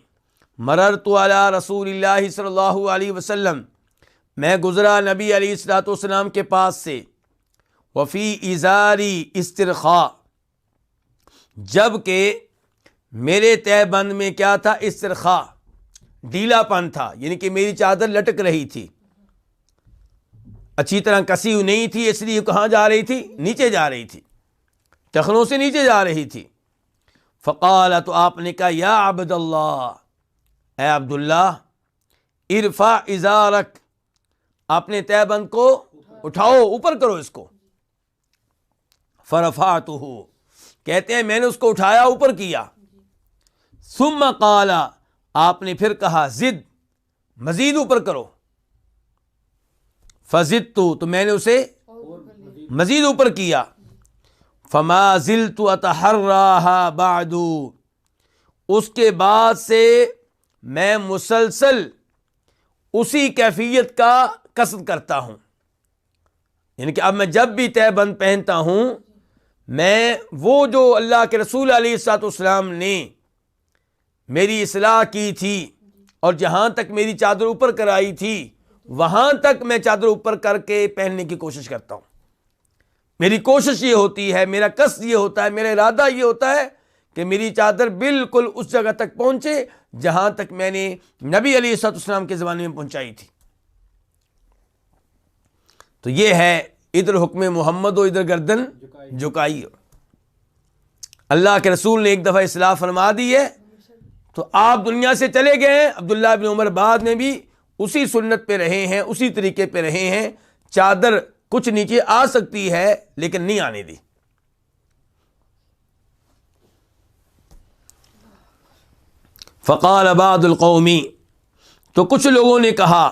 مررت علی رسول اللہ صلی اللہ علیہ وسلم, میں گزرا نبی علیہ الصلوۃ والسلام کے پاس سے, وفی ازاری استرخاء, جب کہ میرے تہ بند میں کیا تھا؟ استرخاء, ڈھیلا پن تھا, یعنی کہ میری چادر لٹک رہی تھی, اچھی طرح کسی ہوئی نہیں تھی, اس لیے کہاں جا رہی تھی؟ نیچے جا رہی تھی, ٹخنوں سے نیچے جا رہی تھی. فقال, تو آپ نے کہا, یا عبد اللہ, اے عبداللہ, ارفع ازارک, اپنے تہ بند کو اٹھاؤ, اوپر کرو اس کو. فرفعتہ, کہتے ہیں میں نے اس کو اٹھایا, اوپر کیا. ثم قال, آپ نے پھر کہا, زد, مزید اوپر کرو. فزدت, تو میں نے اسے مزید اوپر کیا. فما زلت اتحراها بعد, اس کے بعد سے میں مسلسل اسی کیفیت کا قصد کرتا ہوں, یعنی کہ اب میں جب بھی تہ بند پہنتا ہوں, میں وہ جو اللہ کے رسول علیہ الصلوۃ والسلام نے میری اصلاح کی تھی اور جہاں تک میری چادر اوپر کرائی تھی وہاں تک میں چادر اوپر کر کے پہننے کی کوشش کرتا ہوں. میری کوشش یہ ہوتی ہے, میرا قصد یہ ہوتا ہے, میرا ارادہ یہ ہوتا ہے کہ میری چادر بالکل اس جگہ تک پہنچے جہاں تک میں نے نبی علیہ الصلوۃ والسلام کے زمانے میں پہنچائی تھی. تو یہ ہے ادھر حکم محمد و ادھر گردن جھکائی. اللہ کے رسول نے ایک دفعہ اصلاح فرما دی ہے تو آپ دنیا سے چلے گئے ہیں. عبداللہ بن عمر بعد میں بھی اسی سنت پہ رہے ہیں, اسی طریقے پہ رہے ہیں. چادر کچھ نیچے آ سکتی ہے لیکن نہیں آنے دی. فقال بعض القوم, تو کچھ لوگوں نے کہا,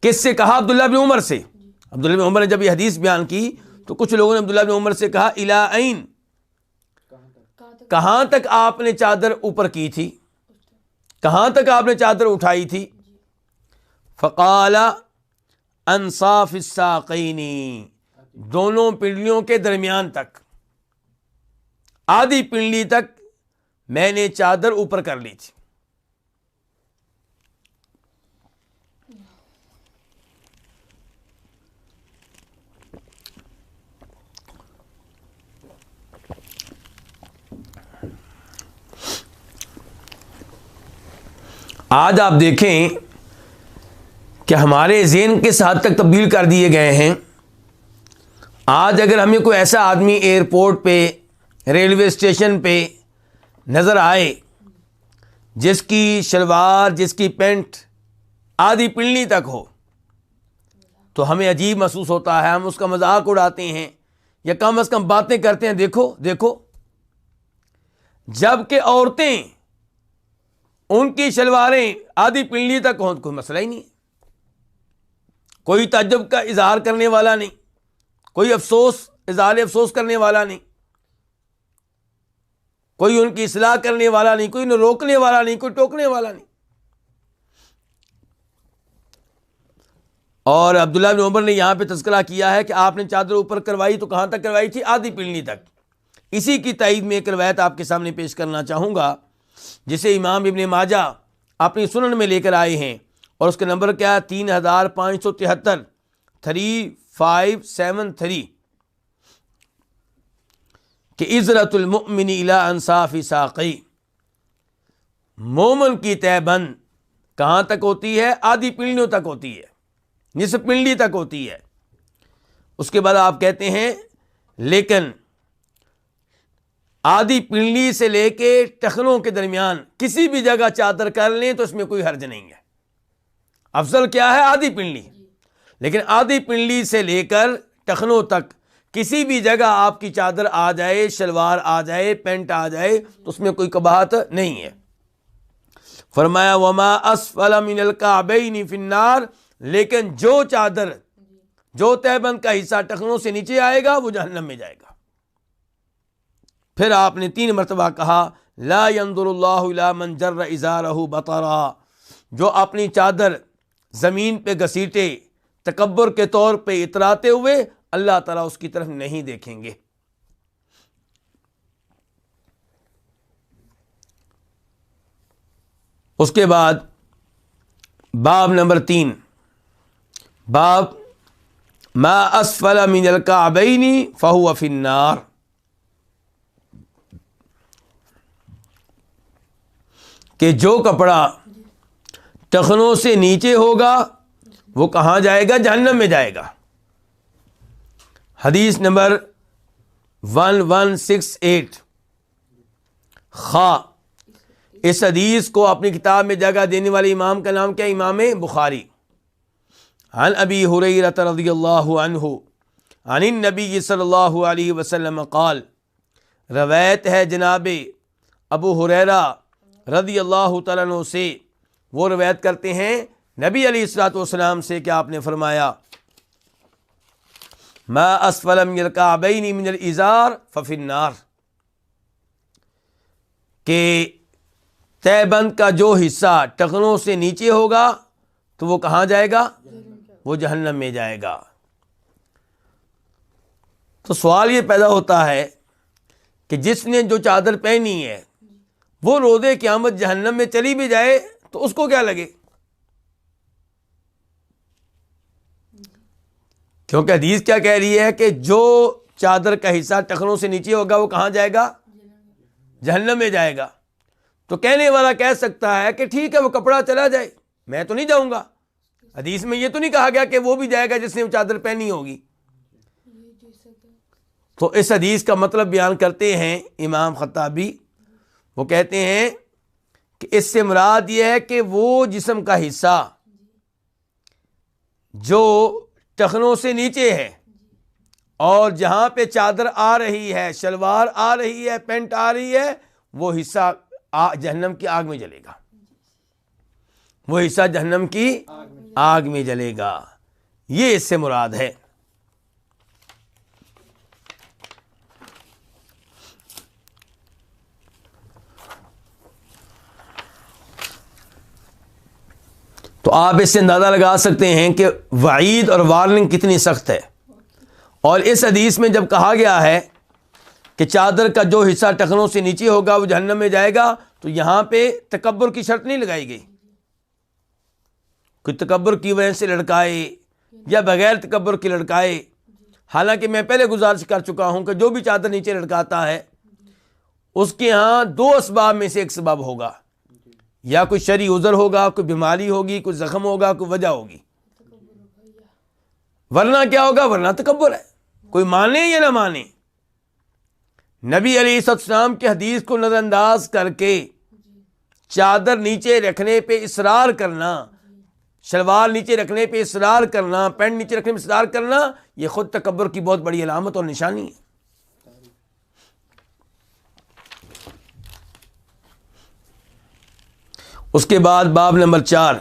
کس سے کہا؟ عبداللہ بن عمر سے. عبداللہ بن عمر نے جب یہ حدیث بیان کی تو کچھ لوگوں نے عبداللہ بن عمر سے کہا, الی این, کہاں تک آپ نے چادر اوپر کی تھی, کہاں تک آپ نے چادر اٹھائی تھی؟ فقال انصاف الساقین, دونوں پنڈلیوں کے درمیان تک, آدھی پنڈلی تک میں نے چادر اوپر کر لی تھی. آج آپ دیکھیں کہ ہمارے ذہن کس حد تک تبدیل کر دیے گئے ہیں. آج اگر ہمیں کوئی ایسا آدمی ایئرپورٹ پہ، ریلوے اسٹیشن پہ نظر آئے جس کی شلوار، جس کی پینٹ آدھی پنڈلی تک ہو، تو ہمیں عجیب محسوس ہوتا ہے، ہم اس کا مذاق اڑاتے ہیں یا کم از کم باتیں کرتے ہیں، دیکھو دیکھو، جبکہ عورتیں ان کی شلواریں آدھی پنڈلی تک ہوں، کوئی مسئلہ ہی نہیں ہے، کوئی تعجب کا اظہار کرنے والا نہیں، کوئی اظہار افسوس کرنے والا نہیں، کوئی ان کی اصلاح کرنے والا نہیں، کوئی انہیں روکنے والا نہیں، کوئی ٹوکنے والا نہیں۔ اور عبداللہ بن عمر نے یہاں پہ تذکرہ کیا ہے کہ آپ نے چادر اوپر کروائی تو کہاں تک کروائی تھی؟ آدھی پنڈلی تک۔ اسی کی تائید میں ایک روایت آپ کے سامنے پیش کرنا چاہوں گا جسے امام ابن ماجہ اپنی سنن میں لے کر آئے ہیں، اور اس کا نمبر کیا ہے؟ 3573، 3573، کہ عزرت المؤمن الی انصاف ساقی، مومن کی تہ بند کہاں تک ہوتی ہے؟ آدھی پنڈلیوں تک ہوتی ہے، نصف پنڈلی تک ہوتی ہے۔ اس کے بعد آپ کہتے ہیں لیکن آدھی پنڈلی سے لے کے ٹخنوں کے درمیان کسی بھی جگہ چادر کر لیں تو اس میں کوئی حرج نہیں ہے۔ افضل کیا ہے؟ آدھی پنڈلی، لیکن آدھی پنڈلی سے لے کر ٹخنوں تک کسی بھی جگہ آپ کی چادر آ جائے، شلوار آ جائے، پینٹ آ جائے تو اس میں کوئی قباحت نہیں ہے۔ فرمایا وما اسفل من الکعبین فی النار، لیکن جو چادر، جو تہبند کا حصہ ٹخنوں سے نیچے آئے گا وہ جہنم میں جائے گا۔ پھر آپ نے 3 مرتبہ کہا لا ينظر اللہ الی من جر ازارہ بطرا، جو اپنی چادر زمین پہ گھسیٹے تکبر کے طور پہ اتراتے ہوئے، اللہ تعالیٰ اس کی طرف نہیں دیکھیں گے۔ اس کے بعد باب نمبر 3، باب ما اسفل من الکعبین فہو فی النار، کہ جو کپڑا ٹخنوں سے نیچے ہوگا وہ کہاں جائے گا؟ جہنم میں جائے گا۔ حدیث نمبر 1168، اس حدیث کو اپنی کتاب میں جگہ دینے والے امام کا نام کیا؟ امام بخاری۔ عن ابی ہریرہ رضی اللہ عنہ عن النبی صلی اللہ علیہ وسلم قال، روایت ہے جناب ابو ہریرہ رضی اللہ تعالیٰ عنہ سے، وہ روایت کرتے ہیں نبی علیہ الصلوۃ والسلام سے کہ آپ نے فرمایا ما اسفل من الکعبین من الازار ففی النار، کہ تہ بند کا جو حصہ ٹخنوں سے نیچے ہوگا تو وہ کہاں جائے گا؟ وہ جہنم میں جائے گا۔ تو سوال یہ پیدا ہوتا ہے کہ جس نے جو چادر پہنی ہے وہ روز قیامت جہنم میں چلی بھی جائے تو اس کو کیا لگے؟ کیونکہ حدیث کیا کہہ رہی ہے کہ جو چادر کا حصہ ٹخنوں سے نیچے ہوگا وہ کہاں جائے گا؟ جہنم میں جائے گا۔ تو کہنے والا کہہ سکتا ہے کہ ٹھیک ہے وہ کپڑا چلا جائے، میں تو نہیں جاؤں گا، حدیث میں یہ تو نہیں کہا گیا کہ وہ بھی جائے گا جس نے وہ چادر پہنی ہوگی۔ تو اس حدیث کا مطلب بیان کرتے ہیں امام خطابی، وہ کہتے ہیں کہ اس سے مراد یہ ہے کہ وہ جسم کا حصہ جو ٹخنوں سے نیچے ہے اور جہاں پہ چادر آ رہی ہے، شلوار آ رہی ہے، پینٹ آ رہی ہے، وہ حصہ جہنم کی آگ میں جلے گا، وہ حصہ جہنم کی آگ میں جلے گا، یہ اس سے مراد ہے۔ تو آپ اس سے اندازہ لگا سکتے ہیں کہ وعید اور وارننگ کتنی سخت ہے۔ اور اس حدیث میں جب کہا گیا ہے کہ چادر کا جو حصہ ٹخنوں سے نیچے ہوگا وہ جہنم میں جائے گا، تو یہاں پہ تکبر کی شرط نہیں لگائی گئی، کوئی تکبر کی وجہ سے لڑکائے یا بغیر تکبر کی لڑکائے۔ حالانکہ میں پہلے گزارش کر چکا ہوں کہ جو بھی چادر نیچے لڑکاتا ہے اس کے ہاں 2 اسباب میں سے ایک سبب ہوگا، یا کوئی شرعی عذر ہوگا، کوئی بیماری ہوگی، کوئی زخم ہوگا، کوئی وجہ ہوگی، ورنہ کیا ہوگا؟ ورنہ تکبر ہے، کوئی مانے یا نہ مانے، نبی علیہ السلام کی حدیث کو نظر انداز کر کے چادر نیچے رکھنے پہ اصرار کرنا، شلوار نیچے رکھنے پہ اصرار کرنا، پینٹ نیچے رکھنے پہ اصرار کرنا، یہ خود تکبر کی بہت بڑی علامت اور نشانی ہے۔ اس کے بعد باب نمبر 4،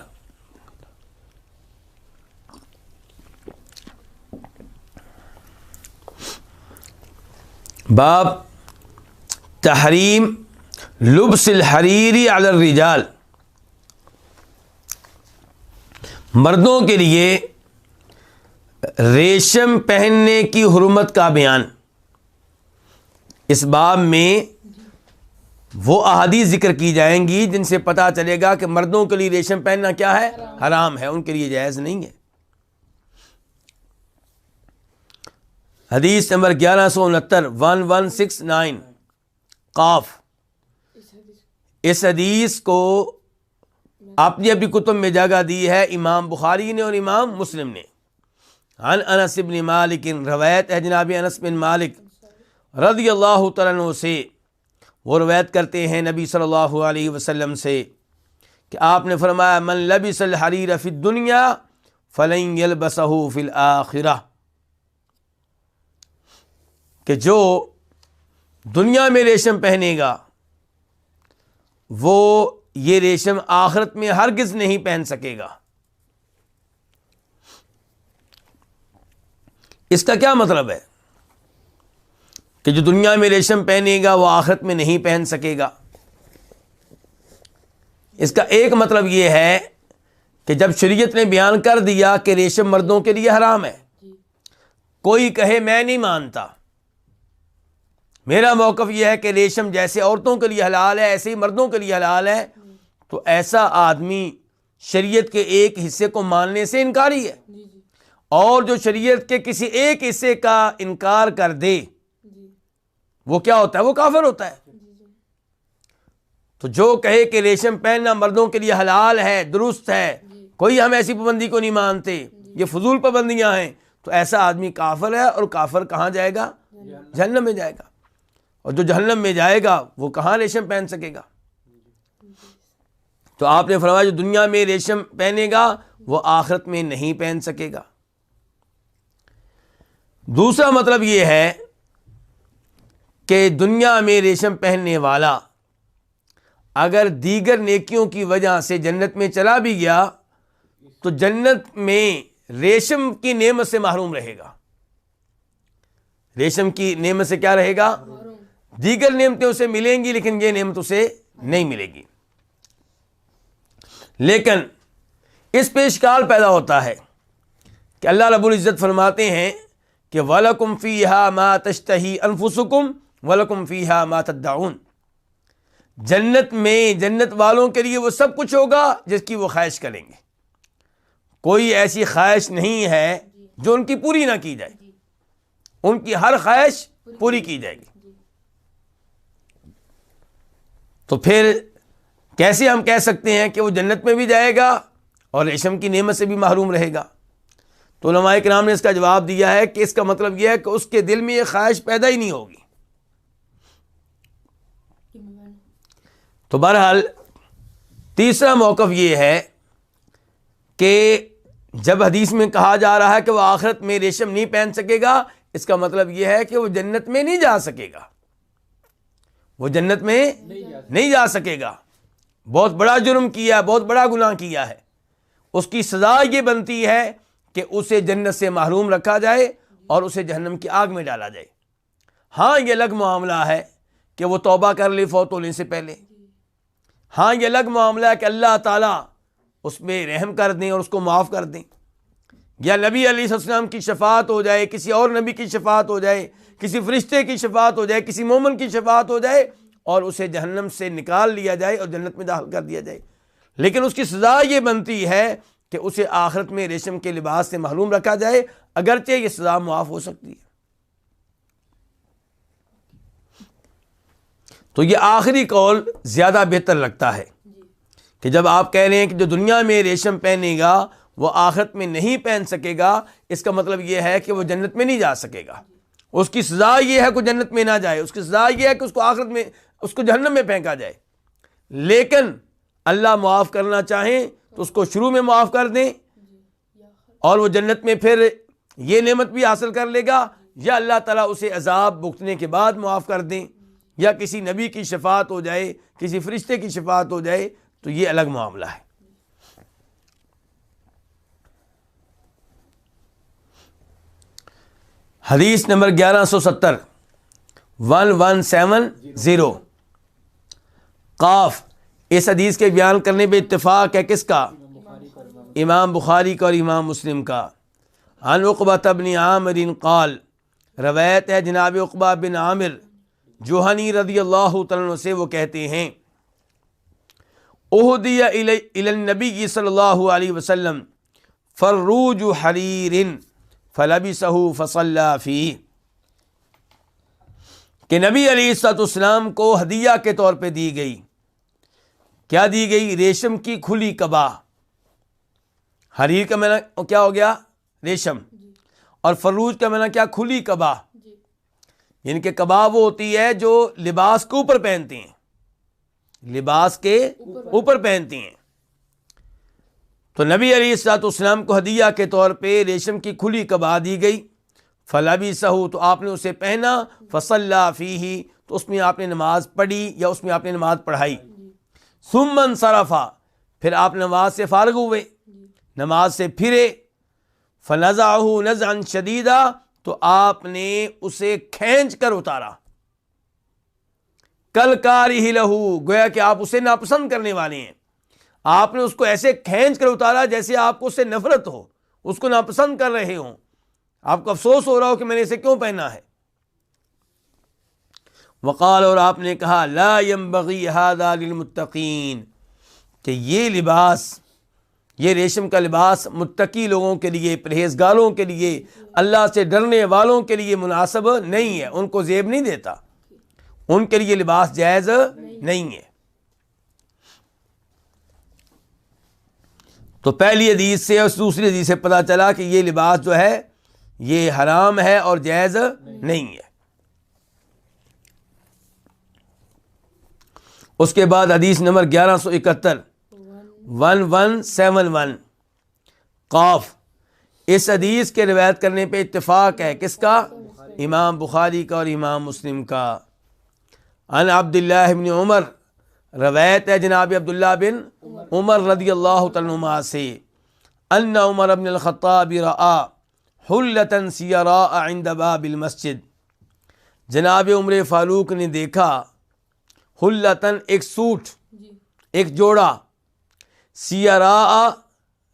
باب تحریم لبس الحریری علی الرجال، مردوں کے لیے ریشم پہننے کی حرمت کا بیان۔ اس باب میں وہ احادیث ذکر کی جائیں گی جن سے پتہ چلے گا کہ مردوں کے لیے ریشم پہننا کیا ہے؟ حرام ہے، ان کے لیے جائز نہیں ہے۔ حدیث نمبر 1169 1169 قاف، اس حدیث کو اپنی اپنی کتب میں جگہ دی ہے امام بخاری نے اور امام مسلم نے۔ عن انس بن مالک، روایت ہے جناب انس بن مالک رضی اللہ تعالیٰ عنہ سے، وہ روایت کرتے ہیں نبی صلی اللہ علیہ وسلم سے کہ آپ نے فرمایا من لبس الحریر فی الدنیا فلن یلبسہ فی الآخرہ، کہ جو دنیا میں ریشم پہنے گا وہ یہ ریشم آخرت میں ہرگز نہیں پہن سکے گا۔ اس کا کیا مطلب ہے کہ جو دنیا میں ریشم پہنے گا وہ آخرت میں نہیں پہن سکے گا؟ اس کا ایک مطلب یہ ہے کہ جب شریعت نے بیان کر دیا کہ ریشم مردوں کے لیے حرام ہے، کوئی کہے میں نہیں مانتا، میرا موقف یہ ہے کہ ریشم جیسے عورتوں کے لیے حلال ہے ایسے ہی مردوں کے لیے حلال ہے، تو ایسا آدمی شریعت کے ایک حصے کو ماننے سے انکاری ہے، اور جو شریعت کے کسی ایک حصے کا انکار کر دے وہ کیا ہوتا ہے؟ وہ کافر ہوتا ہے۔ تو جو کہے کہ ریشم پہننا مردوں کے لیے حلال ہے، درست ہے، کوئی ہم ایسی پابندی کو نہیں مانتے، یہ فضول پابندیاں ہیں، تو ایسا آدمی کافر ہے، اور کافر کہاں جائے گا؟ جہنم میں جائے گا، اور جو جہنم میں جائے گا وہ کہاں ریشم پہن سکے گا؟ تو آپ نے فرمایا جو دنیا میں ریشم پہنے گا وہ آخرت میں نہیں پہن سکے گا۔ دوسرا مطلب یہ ہے کہ دنیا میں ریشم پہننے والا اگر دیگر نیکیوں کی وجہ سے جنت میں چلا بھی گیا تو جنت میں ریشم کی نعمت سے محروم رہے گا۔ ریشم کی نعمت سے کیا رہے گا؟ دیگر نعمتیں اسے ملیں گی لیکن یہ نعمت اسے نہیں ملے گی۔ لیکن اس پہ اشکال پیدا ہوتا ہے کہ اللہ رب العزت فرماتے ہیں کہ وَلَكُمْ فِيهَا مَا تَشْتَهِي أَنفُسُكُمْ وَلَكُمْ فِيهَا مَا تَدَّعُونَ، جنت میں جنت والوں کے لیے وہ سب کچھ ہوگا جس کی وہ خواہش کریں گے، کوئی ایسی خواہش نہیں ہے جو ان کی پوری نہ کی جائے، ان کی ہر خواہش پوری کی جائے گی۔ تو پھر کیسے ہم کہہ سکتے ہیں کہ وہ جنت میں بھی جائے گا اور ریشم کی نعمت سے بھی محروم رہے گا؟ تو علماء کرام نے اس کا جواب دیا ہے کہ اس کا مطلب یہ ہے کہ اس کے دل میں یہ خواہش پیدا ہی نہیں ہوگی۔ تو بہرحال تیسرا موقف یہ ہے کہ جب حدیث میں کہا جا رہا ہے کہ وہ آخرت میں ریشم نہیں پہن سکے گا، اس کا مطلب یہ ہے کہ وہ جنت میں نہیں جا سکے گا، وہ جنت میں نہیں جا سکے گا، بہت بڑا جرم کیا ہے، بہت بڑا گناہ کیا ہے، اس کی سزا یہ بنتی ہے کہ اسے جنت سے محروم رکھا جائے اور اسے جہنم کی آگ میں ڈالا جائے۔ ہاں یہ الگ معاملہ ہے کہ وہ توبہ کر لے فوت ہونے سے پہلے، ہاں یہ الگ معاملہ ہے کہ اللہ تعالیٰ اس میں رحم کر دیں اور اس کو معاف کر دیں، یا نبی علیہ السلام کی شفاعت ہو جائے، کسی اور نبی کی شفاعت ہو جائے، کسی فرشتے کی شفاعت ہو جائے، کسی مومن کی شفاعت ہو جائے اور اسے جہنم سے نکال لیا جائے اور جنت میں داخل کر دیا جائے، لیکن اس کی سزا یہ بنتی ہے کہ اسے آخرت میں ریشم کے لباس سے محروم رکھا جائے، اگرچہ یہ سزا معاف ہو سکتی ہے۔ تو یہ آخری قول زیادہ بہتر لگتا ہے کہ جب آپ کہہ رہے ہیں کہ جو دنیا میں ریشم پہنے گا وہ آخرت میں نہیں پہن سکے گا، اس کا مطلب یہ ہے کہ وہ جنت میں نہیں جا سکے گا، اس کی سزا یہ ہے کہ جنت میں نہ جائے، اس کی سزا یہ ہے کہ اس کو آخرت میں اس کو جہنم میں پھینکا جائے، لیکن اللہ معاف کرنا چاہیں تو اس کو شروع میں معاف کر دیں اور وہ جنت میں پھر یہ نعمت بھی حاصل کر لے گا، یا اللہ تعالیٰ اسے عذاب بھگتنے کے بعد معاف کر دیں، یا کسی نبی کی شفاعت ہو جائے، کسی فرشتے کی شفاعت ہو جائے، تو یہ الگ معاملہ ہے۔ حدیث نمبر 1170 1170 قاف، اس حدیث کے بیان کرنے پہ اتفاق ہے کس کا؟ امام بخاری کا اور امام مسلم کا۔ عن عقبہ بن عامر قال، روایت ہے جناب عقبہ بن عامر جوہنی رضی اللہ تعالیٰ عنہ سے، وہ کہتے ہیں اہدی الی النبی صلی اللہ علیہ وسلم فروج حریر فلبسہ فصلی فیہ، کہ نبی علیہ الصلوۃ والسلام کو ہدیہ کے طور پہ دی گئی، کیا دی گئی؟ ریشم کی کھلی کبا۔ حریر کا معنی کیا ہو گیا؟ ریشم، اور فروج کا معنی کیا؟ کھلی کبا، یعنی کہ کبا وہ ہوتی ہے جو لباس کے اوپر پہنتے ہیں، لباس کے اوپر پہنتے ہیں۔ تو نبی علیہ الصلوۃ والسلام کو ہدیہ کے طور پہ ریشم کی کھلی کبا دی گئی، فلبسہ، تو آپ نے اسے پہنا، فصلی فیہ، تو اس میں آپ نے نماز پڑھی یا اس میں آپ نے نماز پڑھائی، ثم انصرف، پھر آپ نماز سے فارغ ہوئے، نماز سے پھرے، فنزعہ نزعا شدیدا، تو آپ نے اسے کھینچ کر اتارا، کالکارہ لہ، گویا کہ آپ اسے ناپسند کرنے والے ہیں، آپ نے اس کو ایسے کھینچ کر اتارا جیسے آپ کو اس سے نفرت ہو، اس کو ناپسند کر رہے ہوں، آپ کو افسوس ہو رہا ہو کہ میں نے اسے کیوں پہنا ہے۔ وقال، اور آپ نے کہا، لا ينبغی ھذا للمتقین، کہ یہ لباس، یہ ریشم کا لباس متقی لوگوں کے لیے، پرہیزگاروں کے لیے، اللہ سے ڈرنے والوں کے لیے مناسب نہیں ہے، ان کو زیب نہیں دیتا، ان کے لیے لباس جائز نہیں ہے۔ تو پہلی حدیث سے اور دوسری حدیث سے پتہ چلا کہ یہ لباس جو ہے یہ حرام ہے اور جائز نہیں ہے۔ اس کے بعد حدیث نمبر 1171 1171 قاف، اس حدیث کے روایت کرنے پہ اتفاق ہے کس کا؟ امام بخاری کا اور امام مسلم کا۔ عن عبداللہ بن عمر، روایت ہے جناب عبداللہ بن عمر رضی اللہ تعالیٰ عنہما سے، ان عمر بن الخطاب رآ حلة سیراء عند باب المسجد، جناب عمر فاروق نے دیکھا حلتن، ایک سوٹ، ایک جوڑا، سیراء،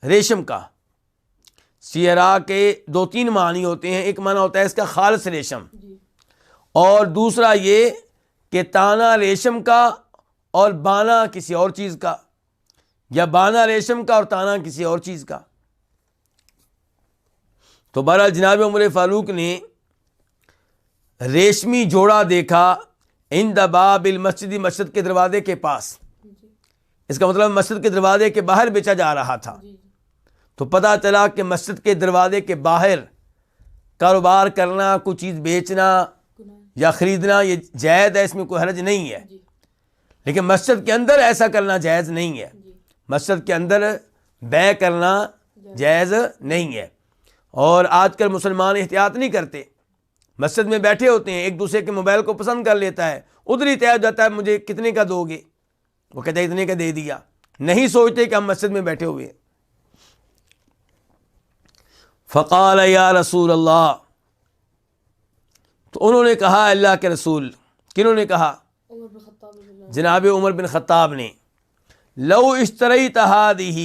ریشم کا۔ سیراء کے دو تین معنی ہوتے ہیں، ایک معنی ہوتا ہے اس کا خالص ریشم، اور دوسرا یہ کہ تانا ریشم کا اور بانا کسی اور چیز کا، یا بانا ریشم کا اور تانا کسی اور چیز کا۔ تو بہرحال جناب عمر فاروق نے ریشمی جوڑا دیکھا عند باب المسجد، مسجد کے دروازے کے پاس، اس کا مطلب مسجد کے دروازے کے باہر بیچا جا رہا تھا۔ تو پتہ چلا کہ مسجد کے دروازے کے باہر کاروبار کرنا، کوئی چیز بیچنا یا خریدنا یہ جائز ہے، اس میں کوئی حرج نہیں ہے، لیکن مسجد کے اندر ایسا کرنا جائز نہیں ہے، مسجد کے اندر بیع کرنا جائز نہیں ہے۔ اور آج کل مسلمان احتیاط نہیں کرتے، مسجد میں بیٹھے ہوتے ہیں، ایک دوسرے کے موبائل کو پسند کر لیتا ہے، ادھر ہی طے ہو جاتا ہے مجھے کتنے کا دو گے، وہ کہتا ہے اتنے کا دے دیا، نہیں سوچتے کہ ہم مسجد میں بیٹھے ہوئے ہیں۔ فقال یا رسول اللہ، تو انہوں نے کہا اللہ کے رسول، کنہوں نے کہا؟ جناب عمر بن خطاب نے، لو اشتریت ہذہ،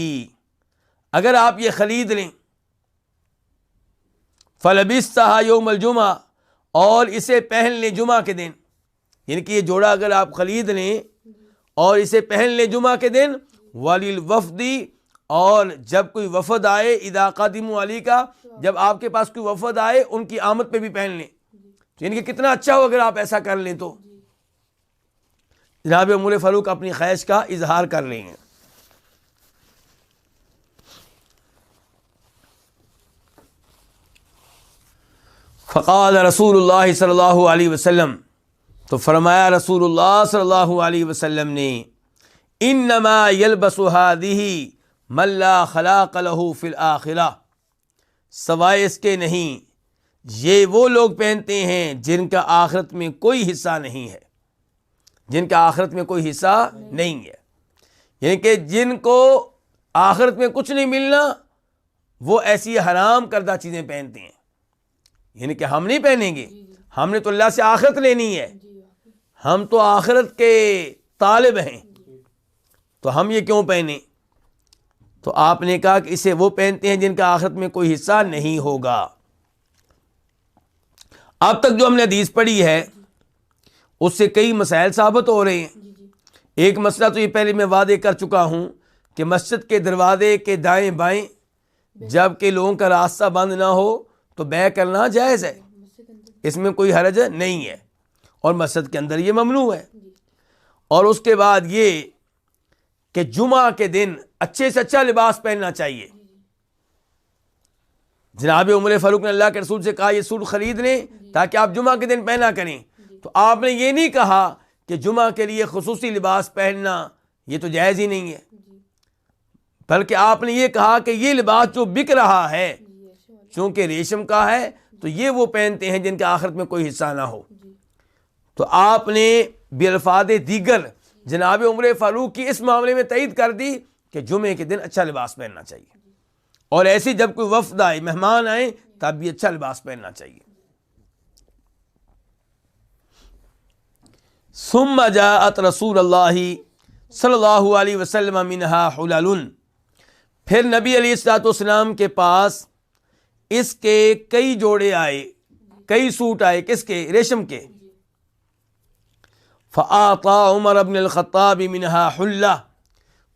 اگر آپ یہ خرید لیں، فلبستھا یوم الجمعہ، اور اسے پہن لیں جمعہ کے دن، یعنی کہ یہ جوڑا اگر آپ خرید لیں اور اسے پہن لیں جمعہ کے دن، وللوفد، اور جب کوئی وفد آئے، اذا قدموا علیکا، جب آپ کے پاس کوئی وفد آئے ان کی آمد پہ بھی پہن لیں، یعنی کہ کتنا اچھا ہو اگر آپ ایسا کر لیں تو۔ جناب عمر فاروق اپنی خواہش کا اظہار کر رہے ہیں۔ فقال رسول اللہ صلی اللہ علیہ وسلم، تو فرمایا رسول اللہ صلی اللہ علیہ وسلم نے، انما یلبس هذه من لا خلاق له فی الآخرہ، سوائے اس کے نہیں یہ وہ لوگ پہنتے ہیں جن کا آخرت میں کوئی حصہ نہیں ہے، جن کا آخرت میں کوئی حصہ نہیں ہے، یعنی کہ جن کو آخرت میں کچھ نہیں ملنا وہ ایسی حرام کردہ چیزیں پہنتے ہیں، یعنی کہ ہم نہیں پہنیں گے، ہم نے تو اللہ سے آخرت لینی ہے، ہم تو آخرت کے طالب ہیں، تو ہم یہ کیوں پہنیں؟ تو آپ نے کہا کہ اسے وہ پہنتے ہیں جن کا آخرت میں کوئی حصہ نہیں ہوگا۔ اب تک جو ہم نے حدیث پڑھی ہے اس سے کئی مسائل ثابت ہو رہے ہیں۔ ایک مسئلہ تو یہ پہلے میں واضح کر چکا ہوں کہ مسجد کے دروازے کے دائیں بائیں جب کہ لوگوں کا راستہ بند نہ ہو تو بیع کرنا جائز ہے، اس میں کوئی حرج نہیں ہے، اور مسجد کے اندر یہ ممنوع ہے۔ اور اس کے بعد یہ کہ جمعہ کے دن اچھے سے اچھا لباس پہننا چاہیے۔ جناب عمر فاروق نے اللہ کے رسول سے کہا یہ سوٹ خرید لیں تاکہ آپ جمعہ کے دن پہنا کریں، تو آپ نے یہ نہیں کہا کہ جمعہ کے لیے خصوصی لباس پہننا یہ تو جائز ہی نہیں ہے، بلکہ آپ نے یہ کہا کہ یہ لباس جو بک رہا ہے چونکہ ریشم کا ہے تو یہ وہ پہنتے ہیں جن کے آخرت میں کوئی حصہ نہ ہو۔ تو آپ نے بالفاظ دیگر جناب عمر فاروق کی اس معاملے میں تائید کر دی کہ جمعے کے دن اچھا لباس پہننا چاہیے، اور ایسے جب کوئی وفد آئے، مہمان آئے، تب بھی اچھا لباس پہننا چاہیے۔ ثم جاءت رسول اللہ صلی اللہ علیہ وسلم منہا حلل، پھر نبی علیہ الصلوۃ والسلام کے پاس اس کے کئی جوڑے آئے، کئی سوٹ آئے، کس کے؟ ریشم کے۔ فآطا عمر بن الخطاب منہا حلہ،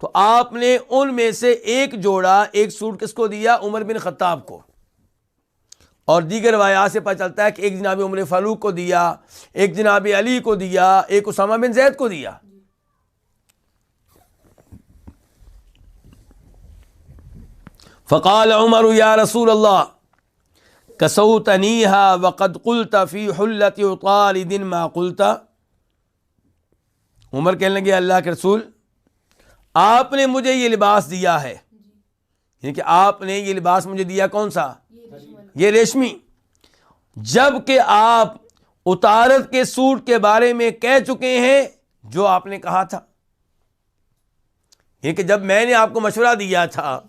تو آپ نے ان میں سے ایک جوڑا، ایک سوٹ کس کو دیا؟ عمر بن خطاب کو۔ اور دیگر روایات سے پتہ چلتا ہے کہ ایک جناب عمر فاروق کو دیا، ایک جناب علی کو دیا، ایک اسامہ بن زید کو دیا۔ فقال عمر یا رسول اللہ کسوتنیہا وقد قلت فی حلت طارد ما قلت، عمر کہنے لگے اللہ کے رسول آپ نے مجھے یہ لباس دیا ہے، یعنی کہ آپ نے یہ لباس مجھے دیا کون سا؟ یہ ریشمی، جب کہ آپ اتارد کے سوٹ کے بارے میں کہہ چکے ہیں جو آپ نے کہا تھا، یعنی کہ جب میں نے آپ کو مشورہ دیا تھا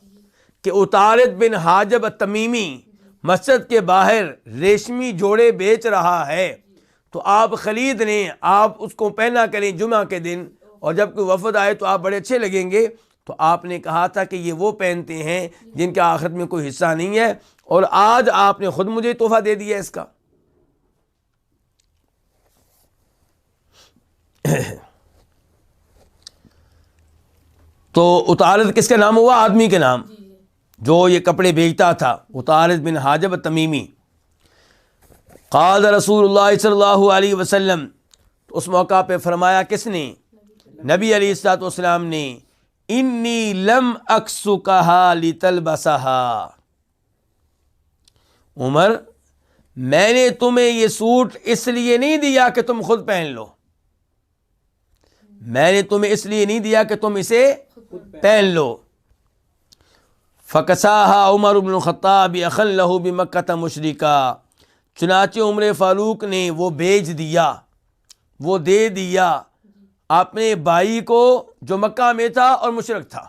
کہ اتارد بن حاجب التمیمی مسجد کے باہر ریشمی جوڑے بیچ رہا ہے تو آپ خرید لیں، آپ اس کو پہنا کریں جمعہ کے دن، اور جب کوئی وفد آئے تو آپ بڑے اچھے لگیں گے، تو آپ نے کہا تھا کہ یہ وہ پہنتے ہیں جن کے آخرت میں کوئی حصہ نہیں ہے، اور آج آپ نے خود مجھے تحفہ دے دیا اس کا۔ تو اتارد کس کا نام ہوا؟ آدمی کے نام جو یہ کپڑے بیچتا تھا، اتارد بن حاجب التمیمی۔ قال رسول اللہ صلی اللہ علیہ وسلم، تو اس موقع پہ فرمایا کس نے؟ نبی علیہ الصلوۃ والسلام نے، انی لم اکسکھا لتلبسھا، عمر میں نے تمہیں یہ سوٹ اس لیے نہیں دیا کہ تم خود پہن لو، میں نے تمہیں اس لیے نہیں دیا کہ تم اسے پہن لو۔ فکساھا عمر بن الخطاب اخا لہ بمکہ مشرکا، چنانچہ عمر فاروق نے وہ بیچ دیا، وہ دے دیا اپنے بھائی کو جو مکہ میں تھا اور مشرک تھا۔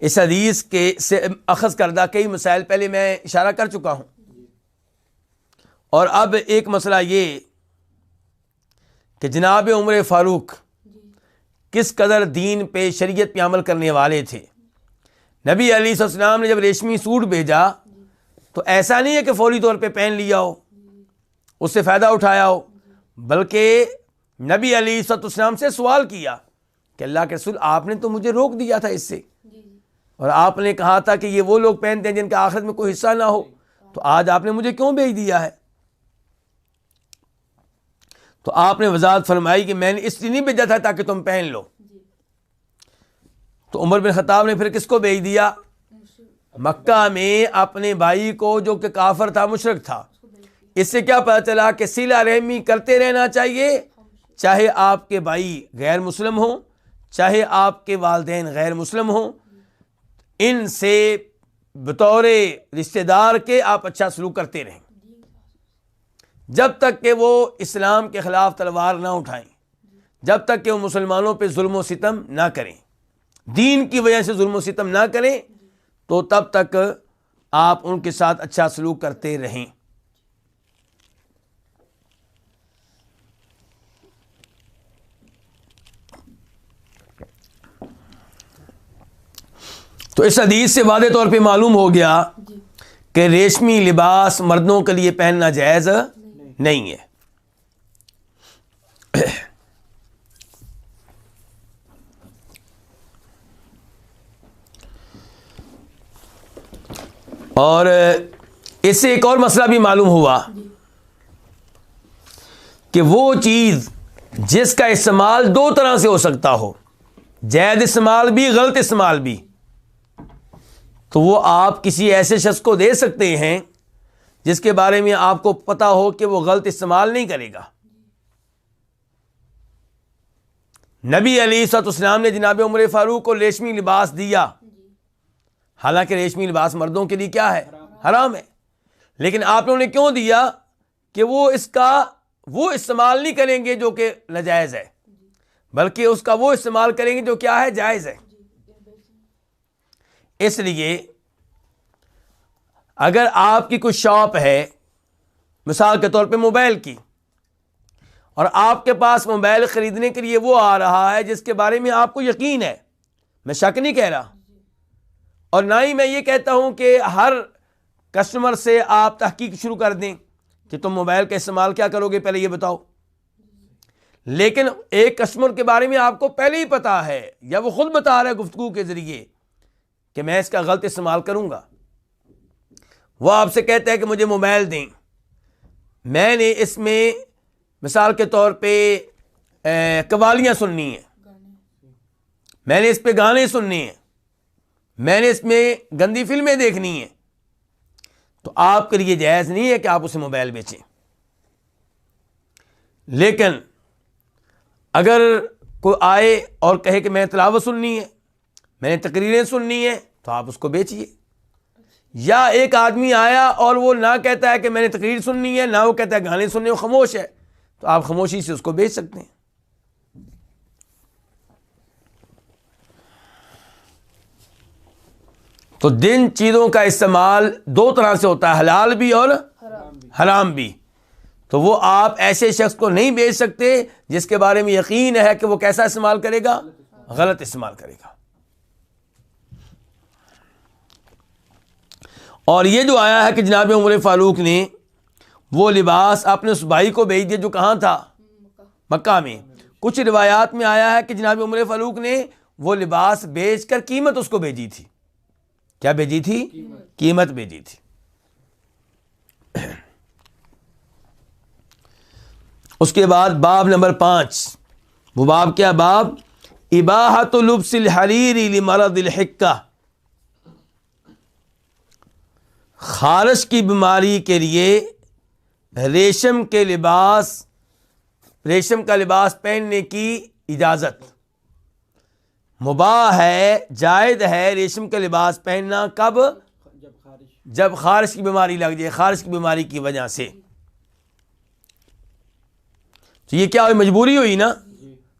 اس حدیث کے سے اخذ کردہ کئی مسائل پہلے میں اشارہ کر چکا ہوں، اور اب ایک مسئلہ یہ کہ جناب عمر فاروق کس قدر دین پہ، شریعت پہ عمل کرنے والے تھے۔ نبی علیہ السلام نے جب ریشمی سوٹ بھیجا تو ایسا نہیں ہے کہ فوری طور پہ پہن لیا ہو، اس سے فائدہ اٹھایا ہو، بلکہ نبی علیہ السلام سے سوال کیا کہ اللہ کے رسول آپ نے تو مجھے روک دیا تھا اس سے، اور آپ نے کہا تھا کہ یہ وہ لوگ پہنتے ہیں جن کا آخرت میں کوئی حصہ نہ ہو، تو آج آپ نے مجھے کیوں بھیج دیا ہے؟ تو آپ نے وضاحت فرمائی کہ میں نے اس لیے نہیں بھیجا تھا تاکہ تم پہن لو۔ تو عمر بن خطاب نے پھر کس کو بھیج دیا؟ مکہ میں اپنے بھائی کو جو کہ کافر تھا، مشرک تھا، اس سے کیا پتہ چلا کہ صلہ رحمی کرتے رہنا چاہیے، چاہے آپ کے بھائی غیر مسلم ہوں، چاہے آپ کے والدین غیر مسلم ہوں، ان سے بطور رشتہ دار کے آپ اچھا سلوک کرتے رہیں جب تک کہ وہ اسلام کے خلاف تلوار نہ اٹھائیں، جب تک کہ وہ مسلمانوں پہ ظلم و ستم نہ کریں، دین کی وجہ سے ظلم و ستم نہ کریں، تو تب تک آپ ان کے ساتھ اچھا سلوک کرتے رہیں۔ تو اس حدیث سے واضح طور پہ معلوم ہو گیا کہ ریشمی لباس مردوں کے لیے پہننا جائز نہیں ہے۔ اور اس سے ایک اور مسئلہ بھی معلوم ہوا کہ وہ چیز جس کا استعمال دو طرح سے ہو سکتا ہو، جائز استعمال بھی، غلط استعمال بھی، تو وہ آپ کسی ایسے شخص کو دے سکتے ہیں جس کے بارے میں آپ کو پتا ہو کہ وہ غلط استعمال نہیں کرے گا۔ نبی علیہ الصلوۃ والسلام نے جناب عمر فاروق کو ریشمی لباس دیا، حالانکہ ریشمی لباس مردوں کے لیے کیا ہے؟ حرام ہے، لیکن آپ لوگوں نے کیوں دیا؟ کہ وہ اس کا وہ استعمال نہیں کریں گے جو کہ ناجائز ہے، بلکہ اس کا وہ استعمال کریں گے جو کیا ہے؟ جائز ہے۔ اس لیے اگر آپ کی کوئی شاپ ہے، مثال کے طور پہ موبائل کی، اور آپ کے پاس موبائل خریدنے کے لیے وہ آ رہا ہے جس کے بارے میں آپ کو یقین ہے، میں شک نہیں کہہ رہا، اور نہ ہی میں یہ کہتا ہوں کہ ہر کسٹمر سے آپ تحقیق شروع کر دیں کہ تم موبائل کا استعمال کیا کرو گے، پہلے یہ بتاؤ، لیکن ایک کسٹمر کے بارے میں آپ کو پہلے ہی پتا ہے، یا وہ خود بتا رہا ہے گفتگو کے ذریعے کہ میں اس کا غلط استعمال کروں گا، وہ آپ سے کہتا ہے کہ مجھے موبائل دیں، میں نے اس میں مثال کے طور پہ قوالیاں سننی ہیں، میں نے اس پہ گانے سننے ہیں، میں نے اس میں گندی فلمیں دیکھنی ہیں، تو آپ کے لیے جائز نہیں ہے کہ آپ اسے موبائل بیچیں۔ لیکن اگر کوئی آئے اور کہے کہ میں تلاوت سننی ہے، میں نے تقریریں سننی ہیں، تو آپ اس کو بیچیے۔ یا ایک آدمی آیا اور وہ نہ کہتا ہے کہ میں نے تقریر سننی ہے، نہ وہ کہتا ہے گانے سننے، وہ خاموش ہے، تو آپ خاموشی سے اس کو بیچ سکتے ہیں۔ تو جن چیزوں کا استعمال دو طرح سے ہوتا ہے، حلال بھی اور حرام بھی، تو وہ آپ ایسے شخص کو نہیں بیچ سکتے جس کے بارے میں یقین ہے کہ وہ کیسا استعمال کرے گا؟ غلط استعمال کرے گا۔ اور یہ جو آیا ہے کہ جناب عمر فاروق نے وہ لباس اپنے اس بھائی کو بھیج دیا جو کہاں تھا؟ مکہ میں۔ کچھ روایات میں آیا ہے کہ جناب عمر فاروق نے وہ لباس بیچ کر قیمت اس کو بھیجی تھی۔ کیا بھیجی تھی؟ قیمت بھیجی تھی۔ اس کے بعد باب نمبر 5، وہ باب کیا؟ باب اباحۃ لبس الحریر لمرض الحکہ، خارش کی بیماری کے لیے ریشم کا لباس پہننے کی اجازت۔ مباح ہے، جائز ہے ریشم کا لباس پہننا، کب؟ جب خارش کی بیماری لگ جائے، خارش کی بیماری کی وجہ سے۔ تو یہ کیا ہوئی؟ مجبوری ہوئی نا،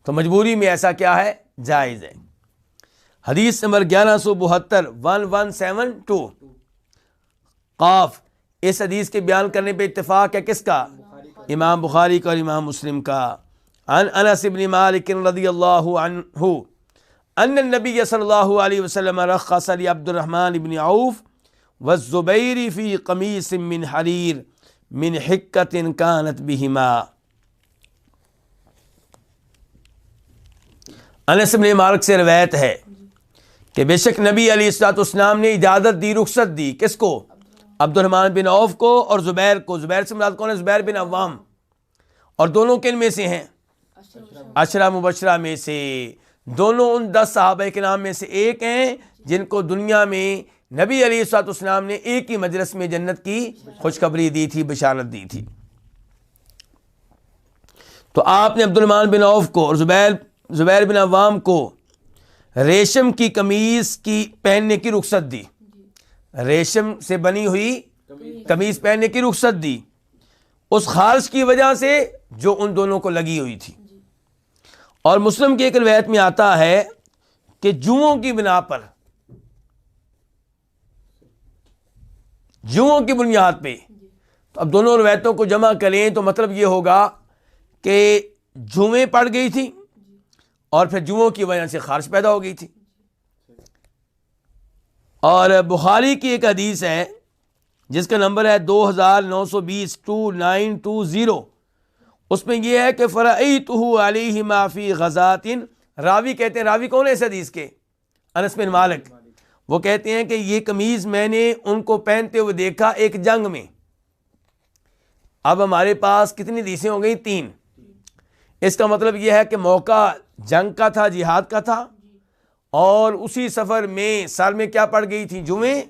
تو مجبوری میں ایسا کیا ہے؟ جائز ہے۔ حدیث نمبر 1172 1172 قاف، اس حدیث کے بیان کرنے پہ اتفاق ہے کس کا؟ امام بخاری کا اور امام مسلم کا۔ عن انس بن مالک رضی اللہ عنہ ان النبی صلی اللہ علیہ وسلم رخص لعبد الرحمن بن عوف والزبیر فی قمیص من حریر من حکۃ کانت بہما۔ انس بن مالک سے روایت ہے کہ بے شک نبی علیہ الصلوۃ والسلام نے اجازت دی، رخصت دی، کس کو؟ عبد الرحمن بن عوف کو اور زبیر کو۔ زبیر سے مراد کون ہے؟ زبیر بن عوام۔ اور دونوں کن میں سے ہیں؟ عشرہ مبشرہ میں سے، دونوں ان 10 صحابہ کرام میں سے ایک ہیں جن کو دنیا میں نبی علیہ الصلوۃ والسلام نے ایک ہی مجلس میں جنت کی خوشخبری دی تھی، بشارت دی تھی۔ تو آپ نے عبد الرحمن بن عوف کو اور زبیر بن عوام کو ریشم کی قمیص کی پہننے کی رخصت دی، ریشم سے بنی ہوئی قمیص پہننے کی رخصت دی، اس خارش کی وجہ سے جو ان دونوں کو لگی ہوئی تھی۔ اور مسلم کی ایک روایت میں آتا ہے کہ جوؤں کی بنا پر، جوؤں کی بنیاد پہ، تو اب دونوں روایتوں کو جمع کریں تو مطلب یہ ہوگا کہ جوئیں پڑ گئی تھی اور پھر جوؤں کی وجہ سے خارش پیدا ہو گئی تھی۔ اور بخاری کی ایک حدیث ہے جس کا نمبر ہے 2920 2920، اس میں یہ ہے کہ فرأیتہ علیہ ما فی غزات، راوی کہتے ہیں، راوی کون ہے اس حدیث کے؟ انس بن مالک۔ وہ کہتے ہیں کہ یہ قمیض میں نے ان کو پہنتے ہوئے دیکھا ایک جنگ میں۔ اب ہمارے پاس کتنی حدیثیں ہو گئی؟ 3۔ اس کا مطلب یہ ہے کہ موقع جنگ کا تھا، جہاد کا تھا، اور اسی سفر میں سر میں کیا پڑ گئی تھی؟ جوئیں،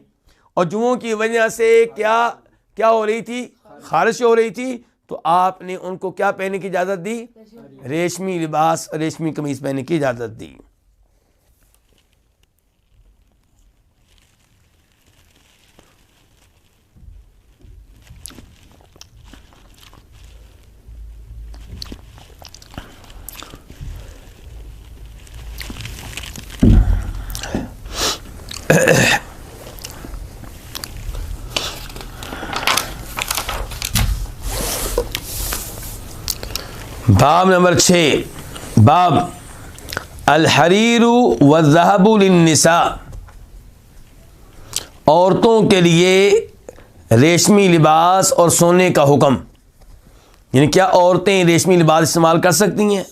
اور جوؤں کی وجہ سے کیا ہو رہی تھی؟ خارش ہو رہی تھی۔ تو آپ نے ان کو کیا پہننے کی اجازت دی؟ ریشمی لباس، ریشمی قمیص پہننے کی اجازت دی۔ باب نمبر 6، باب الحریر والذہب للنساء، عورتوں کے لیے ریشمی لباس اور سونے کا حکم۔ یعنی کیا عورتیں ریشمی لباس استعمال کر سکتی ہیں؟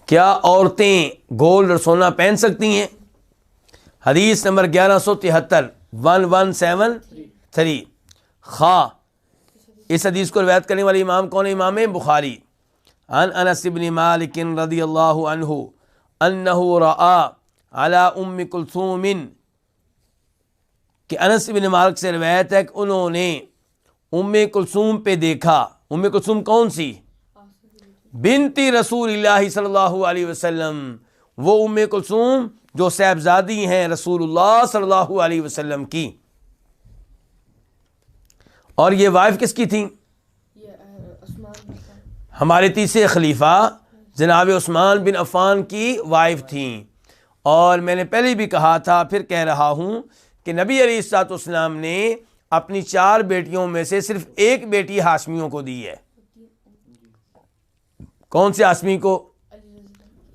کیا عورتیں گولڈ اور سونا پہن سکتی ہیں؟ حدیث نمبر 1173 1173۔ اس حدیث کو روایت کرنے والے امام کون ہے؟ امام بخاری۔ عن انس بن مالک رضی اللہ عنہ انہ رآ علی ام کلثوم، کہ انس بن مالک سے روایت ہے کہ انہوں نے ام کلثوم پہ دیکھا۔ ام کلثوم کون سی؟ بنتی رسول اللہ صلی اللہ علیہ وسلم، وہ ام کلثوم جو صاحبزادی ہیں رسول اللہ صلی اللہ علیہ وسلم کی۔ اور یہ وائف کس کی تھیں؟ ہمارے تیسرے خلیفہ جناب عثمان بن عفان کی وائف تھیں۔ اور میں نے پہلے بھی کہا تھا، پھر کہہ رہا ہوں کہ نبی علیہ الصلوۃ والسلام نے اپنی 4 بیٹیوں میں سے صرف ایک بیٹی ہاشمیوں کو دی ہے۔ کون سے ہاشمی کو؟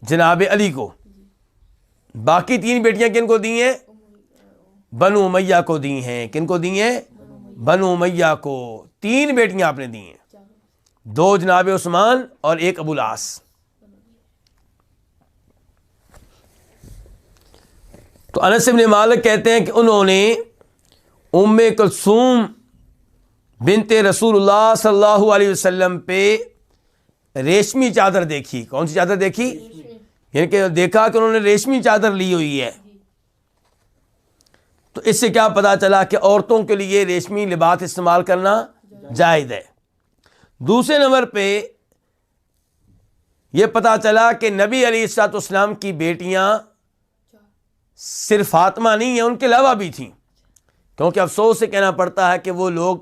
جناب علی کو۔ باقی 3 بیٹیاں کن کو دی ہیں؟ بنو امیہ کو دی ہیں۔ کن کو دی ہیں؟ بنو امیہ کو 3 بیٹیاں آپ نے دی ہیں، 2 جناب عثمان اور 1 ابو العاص۔ تو انس بن مالک کہتے ہیں کہ انہوں نے ام کلثوم بنت رسول اللہ صلی اللہ علیہ وسلم پہ ریشمی چادر دیکھی۔ کون سی چادر دیکھی؟ یعنی کہ دیکھا کہ انہوں نے ریشمی چادر لی ہوئی ہے۔ تو اس سے کیا پتا چلا کہ عورتوں کے لیے ریشمی لباس استعمال کرنا جائز ہے۔ دوسرے نمبر پہ یہ پتا چلا کہ نبی علیہ الصلوۃ والسلام کی بیٹیاں صرف فاطمہ نہیں ہیں، ان کے علاوہ بھی تھیں۔ کیونکہ افسوس سے کہنا پڑتا ہے کہ وہ لوگ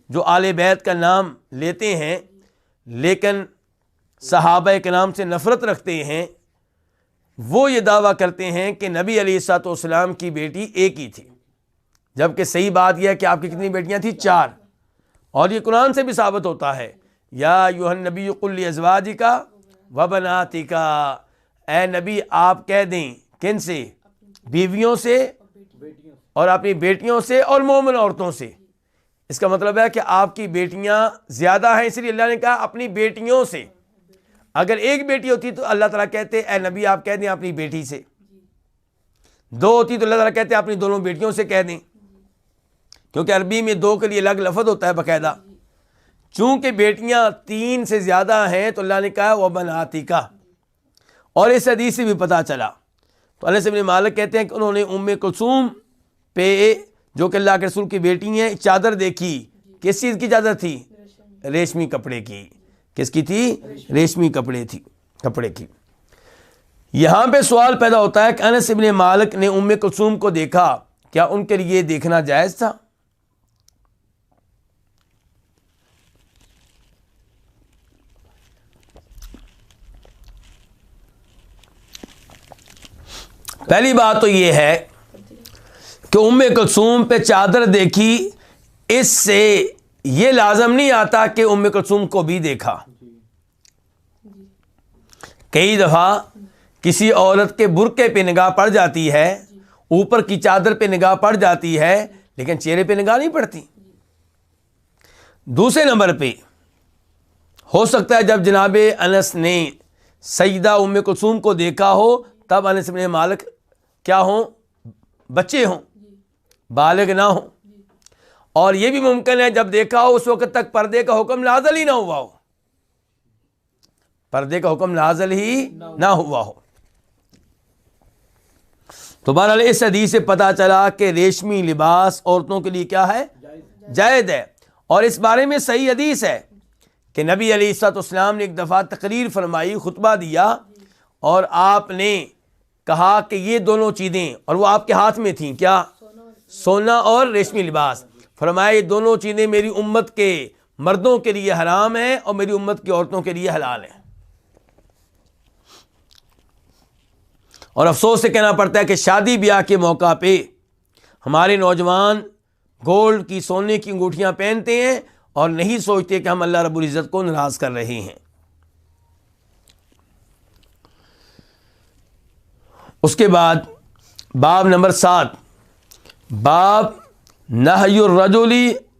جو آل بیت کا نام لیتے ہیں لیکن صحابہ کرام سے نفرت رکھتے ہیں، وہ یہ دعویٰ کرتے ہیں کہ نبی علیہ الصلوۃ والسلام کی بیٹی ایک ہی تھی، جبکہ صحیح بات یہ ہے کہ آپ کی کتنی بیٹیاں تھیں؟ 4۔ اور یہ قرآن سے بھی ثابت ہوتا ہے، یا ایھا النبی قل لازواجک وبناتک، اے نبی آپ کہہ دیں کن سے؟ بیویوں سے اور اپنی بیٹیوں سے اور مومن عورتوں سے۔ اس کا مطلب ہے کہ آپ کی بیٹیاں زیادہ ہیں، اس لیے اللہ نے کہا اپنی بیٹیوں سے۔ اگر ایک بیٹی ہوتی تو اللہ تعالیٰ کہتے اے نبی آپ کہہ دیں اپنی بیٹی سے، 2 ہوتی تو اللہ تعالیٰ کہتے اپنی دونوں بیٹیوں سے کہہ دیں، کیونکہ عربی میں 2 کے لیے الگ لفظ ہوتا ہے باقاعدہ۔ چونکہ بیٹیاں 3 سے زیادہ ہیں تو اللہ نے کہا وبناتک۔ اور اس حدیث سے بھی پتہ چلا، تو انس بن مالک کہتے ہیں کہ انہوں نے ام کلثوم پہ جو کہ اللہ کے رسول کی بیٹی ہیں, چادر دیکھی, کس چیز کی چادر تھی؟ ریشمی کپڑے کی. کس کی تھی؟ ریشمی کپڑے کی. یہاں پہ سوال پیدا ہوتا ہے کہ انس ابن مالک نے ام کلثوم کو دیکھا, کیا ان کے لیے دیکھنا جائز تھا؟ پہلی بات تو یہ ہے کہ ام کلثوم پہ چادر دیکھی, اس سے یہ لازم نہیں آتا کہ ام کلثوم کو بھی دیکھا. کئی دفعہ کسی عورت کے برقعے پہ نگاہ پڑ جاتی ہے, اوپر کی چادر پہ نگاہ پڑ جاتی ہے, لیکن چہرے پہ نگاہ نہیں پڑتی. دوسرے نمبر پہ ہو سکتا ہے جب جناب انس نے سیدہ ام کلثوم کو دیکھا ہو تب انس بن مالک کیا ہوں؟ بچے ہوں, بالغ نہ ہوں. اور یہ بھی ممکن ہے جب دیکھا ہو اس وقت تک پردے کا حکم نازل ہی نہ ہوا ہو, پردے کا حکم نازل ہی نہ ہوا ہو. تو بہرحال اس حدیث سے پتہ چلا کہ ریشمی لباس عورتوں کے لیے کیا ہے؟ جائز ہے. اور اس بارے میں صحیح حدیث ہے کہ نبی علیہ الصلوۃ والسلام نے ایک دفعہ تقریر فرمائی, خطبہ دیا, اور آپ نے کہا کہ یہ دونوں چیزیں, اور وہ آپ کے ہاتھ میں تھیں, کیا؟ سونا اور ریشمی لباس. فرمایا یہ دونوں چیزیں میری امت کے مردوں کے لیے حرام ہیں اور میری امت کی عورتوں کے لیے حلال ہیں. اور افسوس سے کہنا پڑتا ہے کہ شادی بیاہ کے موقع پہ ہمارے نوجوان گولڈ کی, سونے کی انگوٹھیاں پہنتے ہیں اور نہیں سوچتے کہ ہم اللہ رب العزت کو ناراض کر رہے ہیں. اس کے بعد باب نمبر 7, باب نہی الرجل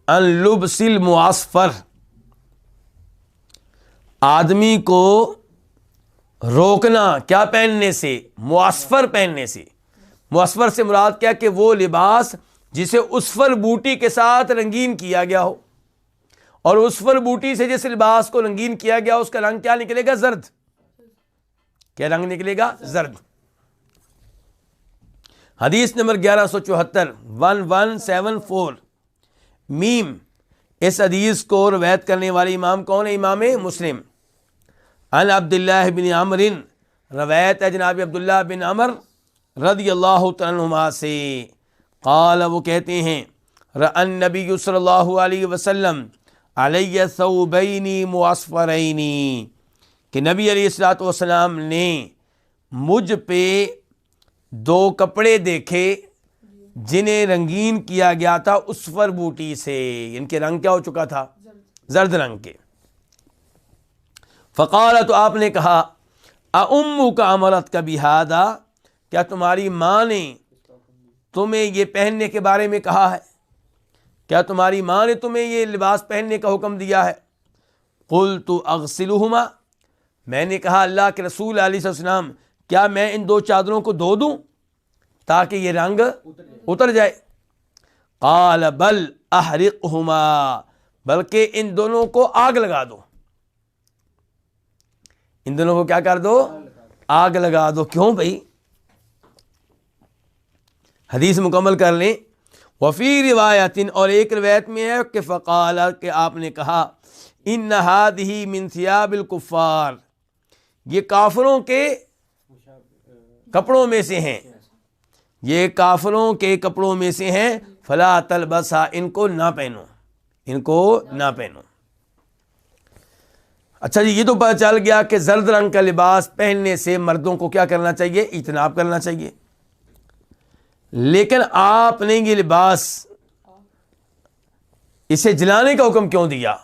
عن لبس المعصفر. آدمی کو روکنا کیا پہننے سے؟ معصفر پہننے سے. معصفر سے مراد کیا کہ وہ لباس جسے اسفر بوٹی کے ساتھ رنگین کیا گیا ہو, اور اسفر بوٹی سے جس لباس کو رنگین کیا گیا اس کا رنگ کیا نکلے گا؟ زرد. کیا رنگ نکلے گا؟ زرد. حدیث نمبر 1174 1174 میم. اس حدیث کو روایت کرنے والے امام کون ہے؟ امام مسلم. عن عبداللہ بن عمر, روایت ہے جناب عبداللہ بن عمر رضی اللہ تعالیٰ عنہما سے, قال, وہ کہتے ہیں, رأى النبی صلی اللہ علیہ وسلم علی ثوبین معصفرین, کہ نبی علیہ الصلوۃ والسلام نے مجھ پہ 2 کپڑے دیکھے جنہیں رنگین کیا گیا تھا اسفر بوٹی سے. ان کے رنگ کیا ہو چکا تھا؟ زرد رنگ کے. فقال, تو آپ نے کہا, اُمُّکَ امرتک بہذا, کیا تمہاری ماں نے تمہیں یہ پہننے کے بارے میں کہا ہے؟ کیا تمہاری ماں نے تمہیں یہ لباس پہننے کا حکم دیا ہے؟ قلت اغسلہما, میں نے کہا اللہ کے رسول علیہ السلام کیا میں ان 2 چادروں کو دھو دوں تاکہ یہ رنگ اتر جائے؟ قال بل احرقہما, بلکہ ان دونوں کو آگ لگا دو. ان دونوں کو کیا کر دو؟ آگ لگا دو. کیوں بھائی؟ حدیث مکمل کر لیں. وفی روایت, اور ایک روایت میں ہے کہ فقال, کہ آپ نے کہا, ان هذه من ثياب الكفار, یہ کافروں کے کپڑوں میں سے ہیں, یہ کافروں کے کپڑوں میں سے ہیں. فلا تلبسا, ان کو نہ پہنو, ان کو نہ پہنو. اچھا جی, یہ تو پتہ چل گیا کہ زرد رنگ کا لباس پہننے سے مردوں کو کیا کرنا چاہیے؟ اجتناب کرنا چاہیے. لیکن آپ نے یہ لباس اسے جلانے کا حکم کیوں دیا؟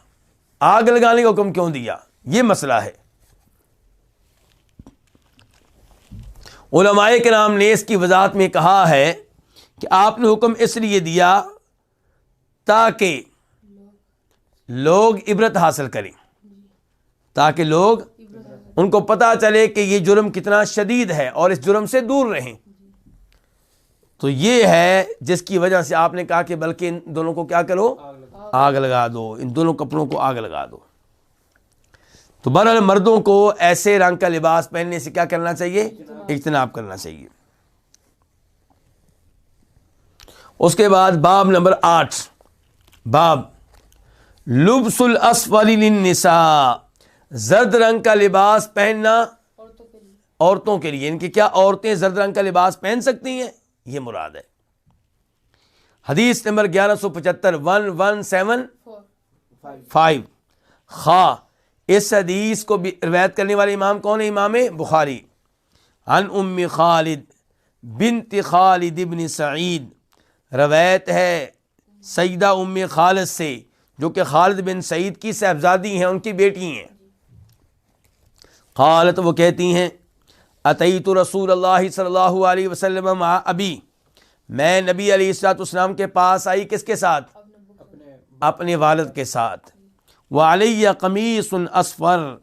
آگ لگانے کا حکم کیوں دیا؟ یہ مسئلہ ہے. علماء کرام نے اس کی وضاحت میں کہا ہے کہ آپ نے حکم اس لیے دیا تاکہ لوگ عبرت حاصل کریں, تاکہ لوگ ان کو پتہ چلے کہ یہ جرم کتنا شدید ہے اور اس جرم سے دور رہیں. تو یہ ہے جس کی وجہ سے آپ نے کہا کہ بلکہ ان دونوں کو کیا کرو؟ آگ لگا دو, ان دونوں کپڑوں کو آگ لگا دو. تو بہرحال مردوں کو ایسے رنگ کا لباس پہننے سے کیا کرنا چاہیے؟ اجتناب کرنا چاہیے. اس کے بعد باب نمبر 8، باب لبس الاسفل للنساء، زرد رنگ کا لباس پہننا عورتوں کے لیے، ان کی کیا عورتیں زرد رنگ کا لباس پہن سکتی ہیں، یہ مراد ہے۔ حدیث نمبر 1175 1175 خا، اس حدیث کو بھی روایت کرنے والے امام کون ہے؟ امام بخاری۔ عن ام خالد بنت خالد ابن سعید، روایت ہے سیدہ ام خالد سے جو کہ خالد بن سعید کی صاحبزادی ہیں، ان کی بیٹی ہیں۔ قالت، وہ کہتی ہیں اتیت رسول اللہ صلی اللہ علیہ وسلم مع ابی، میں نبی علیہ الصلوۃ والسلام کے پاس آئی، کس کے ساتھ؟ اپنے والد کے ساتھ۔ وعلی قمیص اصفر،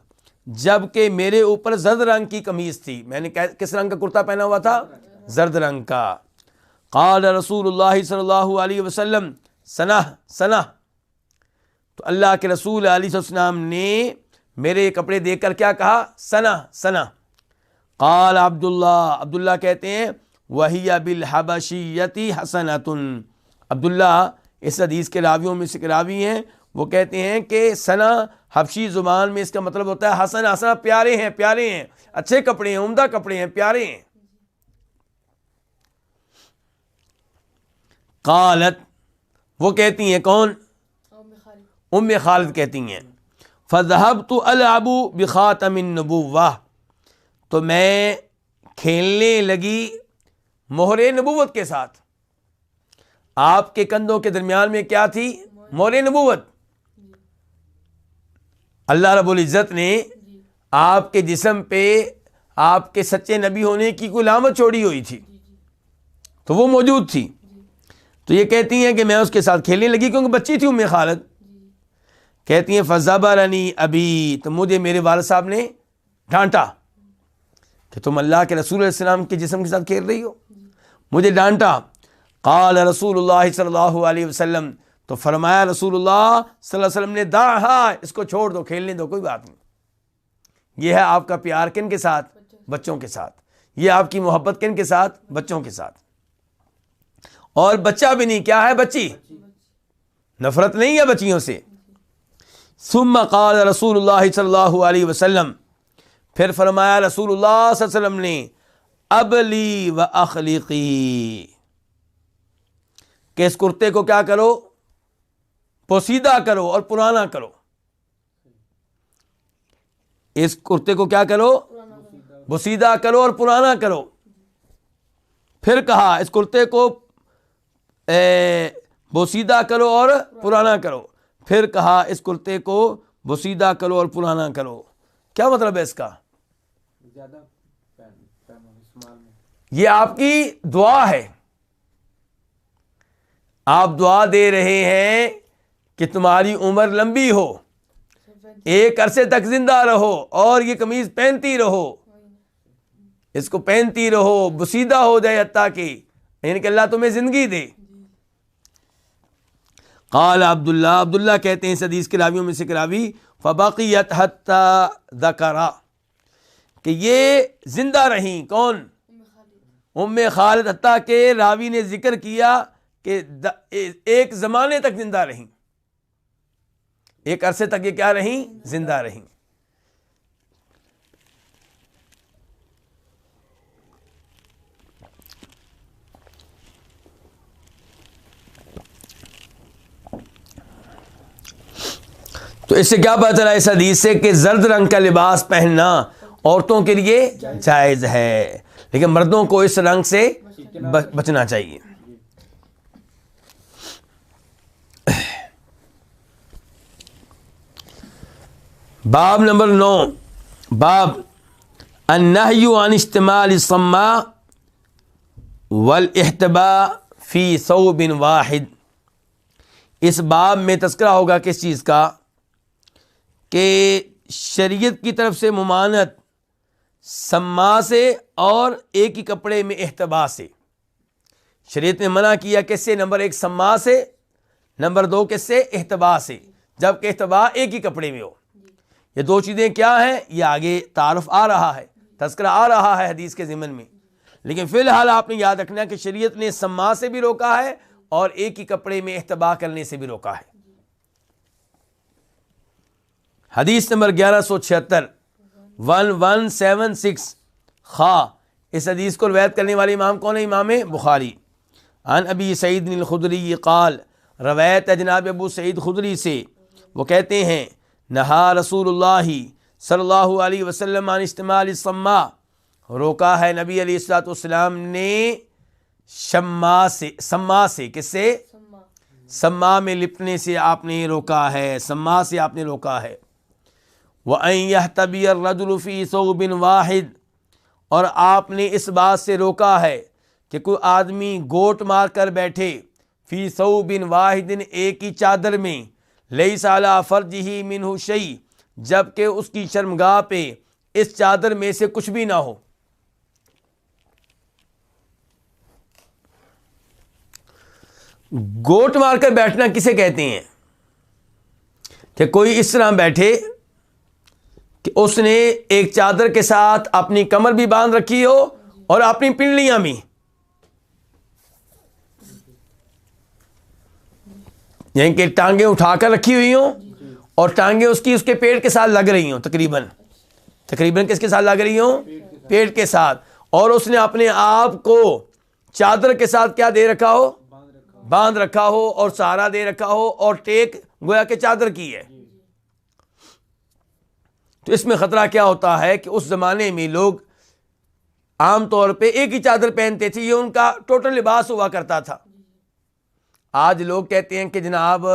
جبکہ میرے اوپر زرد رنگ کی قمیص تھی، میں نے کس رنگ کا کرتا پہنا ہوا تھا؟ زرد رنگ کا۔ قال رسول اللہ صلی اللہ علیہ وسلم سنہ سنہ، تو اللہ کے رسول علیہ السلام نے میرے کپڑے دیکھ کر کیا کہا؟ سنہ سنہ۔ قال عبداللہ کہتے ہیں وہی بالحبشیۃ حسنۃ، عبداللہ اس حدیث کے راویوں میں سے راوی ہیں، وہ کہتے ہیں کہ سنا حبشی زبان میں اس کا مطلب ہوتا ہے حسن، حسن پیارے ہیں، پیارے ہیں، اچھے کپڑے ہیں، عمدہ کپڑے ہیں، پیارے ہیں۔ قالت، وہ کہتی ہیں کون؟ ام خالد کہتی ہیں فذهبت العب بخاتم النبوہ، تو میں کھیلنے لگی مہر نبوت کے ساتھ۔ آپ کے کندھوں کے درمیان میں کیا تھی؟ مہر نبوت۔ اللہ رب العزت نے آپ کے جسم پہ آپ کے سچے نبی ہونے کی کوئی علامت چھوڑی ہوئی تھی، تو وہ موجود تھی۔ تو یہ کہتی ہیں کہ میں اس کے ساتھ کھیلنے لگی کیونکہ بچی تھی ام خالد۔ کہتی ہیں فزبرنی ابی، تو مجھے میرے والد صاحب نے ڈانٹا کہ تم اللہ کے رسول علیہ السلام کے جسم کے ساتھ کھیل رہی ہو، مجھے ڈانٹا۔ قال رسول اللہ صلی اللہ علیہ وسلم، تو فرمایا رسول اللہ صلی اللہ علیہ وسلم نے دعھا، اس کو چھوڑ دو، کھیلنے دو، کوئی بات نہیں۔ یہ ہے آپ کا پیار کن کے ساتھ؟ بچوں کے ساتھ۔ یہ آپ کی محبت کن کے ساتھ؟ بچوں کے ساتھ۔ اور بچہ بھی نہیں، کیا ہے؟ بچی، نفرت نہیں ہے بچیوں سے۔ ثم قال رسول اللہ صلی اللہ علیہ وسلم، پھر فرمایا رسول اللہ صلی اللہ علیہ وسلم نے ابلی و اخلیقی، کہ اس کرتے کو کیا کرو؟ پوسیدہ کرو اور پرانا کرو۔ اس کرتے کو کیا کرو؟ پوسیدہ کرو اور پرانا کرو۔ پھر کہا اس کرتے کو بوسیدہ کرو اور پرانا کرو۔ پھر کہا اس کرتے کو بوسیدہ کرو اور پرانا کرو۔ کیا مطلب ہے اس کا؟ یہ آپ کی دعا ہے، آپ دعا دے رہے ہیں کہ تمہاری عمر لمبی ہو، ایک عرصے تک زندہ رہو اور یہ قمیض پہنتی رہو، اس کو پہنتی رہو، بوسیدہ ہو جائے حتیٰ کہ، یعنی کہ اللہ تمہیں زندگی دے۔ قال عبداللہ کہتے ہیں اس حدیث کے راویوں میں سے راوی فبقیت حتی ذکرا، کہ یہ زندہ رہیں، کون؟ ام خالد، حتیٰ کہ راوی نے ذکر کیا کہ ایک زمانے تک زندہ رہیں، ایک عرصے تک یہ کیا رہیں؟ زندہ رہیں۔ تو اس سے کیا پتہ چلا اس حدیث سے کہ زرد رنگ کا لباس پہننا عورتوں کے لیے جائز ہے، لیکن مردوں کو اس رنگ سے بچنا چاہیے۔ باب نمبر 9، باب النہی عن استعمال الصماء والاحتباء فی ثوب واحد۔ اس باب میں تذکرہ ہوگا کس چیز کا؟ کہ شریعت کی طرف سے ممانعت سما سے اور ایک ہی کپڑے میں احتباء سے۔ شریعت نے منع کیا کس سے؟ نمبر 1 سما سے، نمبر 2 کس سے؟ احتباء سے، جبکہ احتباء ایک ہی کپڑے میں ہو۔ یہ دو چیزیں کیا ہیں؟ یہ آگے تعارف آ رہا ہے، تذکرہ آ رہا ہے حدیث کے ضمن میں، لیکن فی الحال آپ نے یاد رکھنا کہ شریعت نے سما سے بھی روکا ہے اور ایک ہی کپڑے میں احتبا کرنے سے بھی روکا ہے۔ حدیث نمبر 1176 1176 خا، اس حدیث کو روایت کرنے والے امام کون ہے؟ امام بخاری۔ عن ابی سعید الخدری قال، روایت ہے جناب ابو سعید خدری سے، وہ کہتے ہیں نہا رسول اللہ صلی اللہ علیہ وسلم عن استعمال الصماء، روکا ہے نبی علیہ الصلوۃ والسلام نے سما سے، کس سے؟ سما میں لپٹنے سے آپ نے روکا ہے، سما سے آپ نے روکا ہے۔ وَأَن يَحْتَبِيَ الرَّجُلُ فِي ثَوْبٍ وَاحِدٍ، اور آپ نے اس بات سے روکا ہے کہ کوئی آدمی گوٹ مار کر بیٹھے فی ثوب واحد، ایک ہی چادر میں، لیس علی فرجہ منہ شیء، جب کہ اس کی شرمگاہ پہ اس چادر میں سے کچھ بھی نہ ہو۔ گوٹ مار کر بیٹھنا کسے کہتے ہیں؟ کہ کوئی اس طرح بیٹھے کہ اس نے ایک چادر کے ساتھ اپنی کمر بھی باندھ رکھی ہو اور اپنی پنڈلیاں بھی، یعنی کہ ٹانگیں اٹھا کر رکھی ہوئی ہوں اور ٹانگیں اس کے پیٹ کے ساتھ لگ رہی ہوں، تقریباً کس کے ساتھ لگ رہی ہوں؟ پیٹ کے ساتھ، اور اس نے اپنے آپ کو چادر کے ساتھ کیا دے رکھا ہو؟ باندھ رکھا ہو، اور سہارا دے رکھا ہو، اور ٹیک گویا کہ چادر کی ہے۔ تو اس میں خطرہ کیا ہوتا ہے کہ اس زمانے میں لوگ عام طور پہ ایک ہی چادر پہنتے تھے، یہ ان کا ٹوٹل لباس ہوا کرتا تھا۔ آج لوگ کہتے ہیں کہ جناب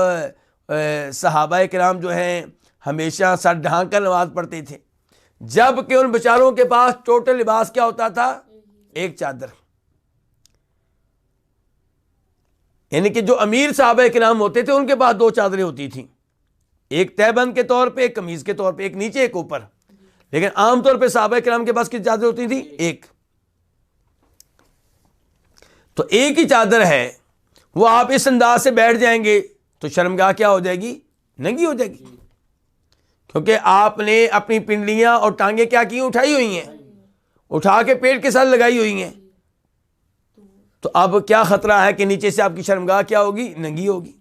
صحابہ کرام جو ہیں ہمیشہ سر ڈھانک کر نماز پڑھتے تھے، جب کہ ان بیچاروں کے پاس ٹوٹل لباس کیا ہوتا تھا؟ ایک چادر۔ یعنی کہ جو امیر صحابہ کرام ہوتے تھے ان کے پاس دو چادریں ہوتی تھیں، ایک تہبند کے طور پہ، ایک قمیض کے طور پہ، ایک نیچے ایک اوپر، لیکن عام طور پہ صحابہ کرام کے پاس کتنی چادر ہوتی تھی؟ ایک۔ تو ایک ہی چادر ہے، وہ آپ اس انداز سے بیٹھ جائیں گے تو شرمگاہ کیا ہو جائے گی؟ ننگی ہو جائے گی، کیونکہ آپ نے اپنی پنڈلیاں اور ٹانگیں کیا کی؟ اٹھائی ہوئی ہیں، اٹھا کے پیٹ کے ساتھ لگائی ہوئی ہیں۔ تو اب کیا خطرہ ہے کہ نیچے سے آپ کی شرمگاہ کیا ہوگی؟ ننگی ہوگی۔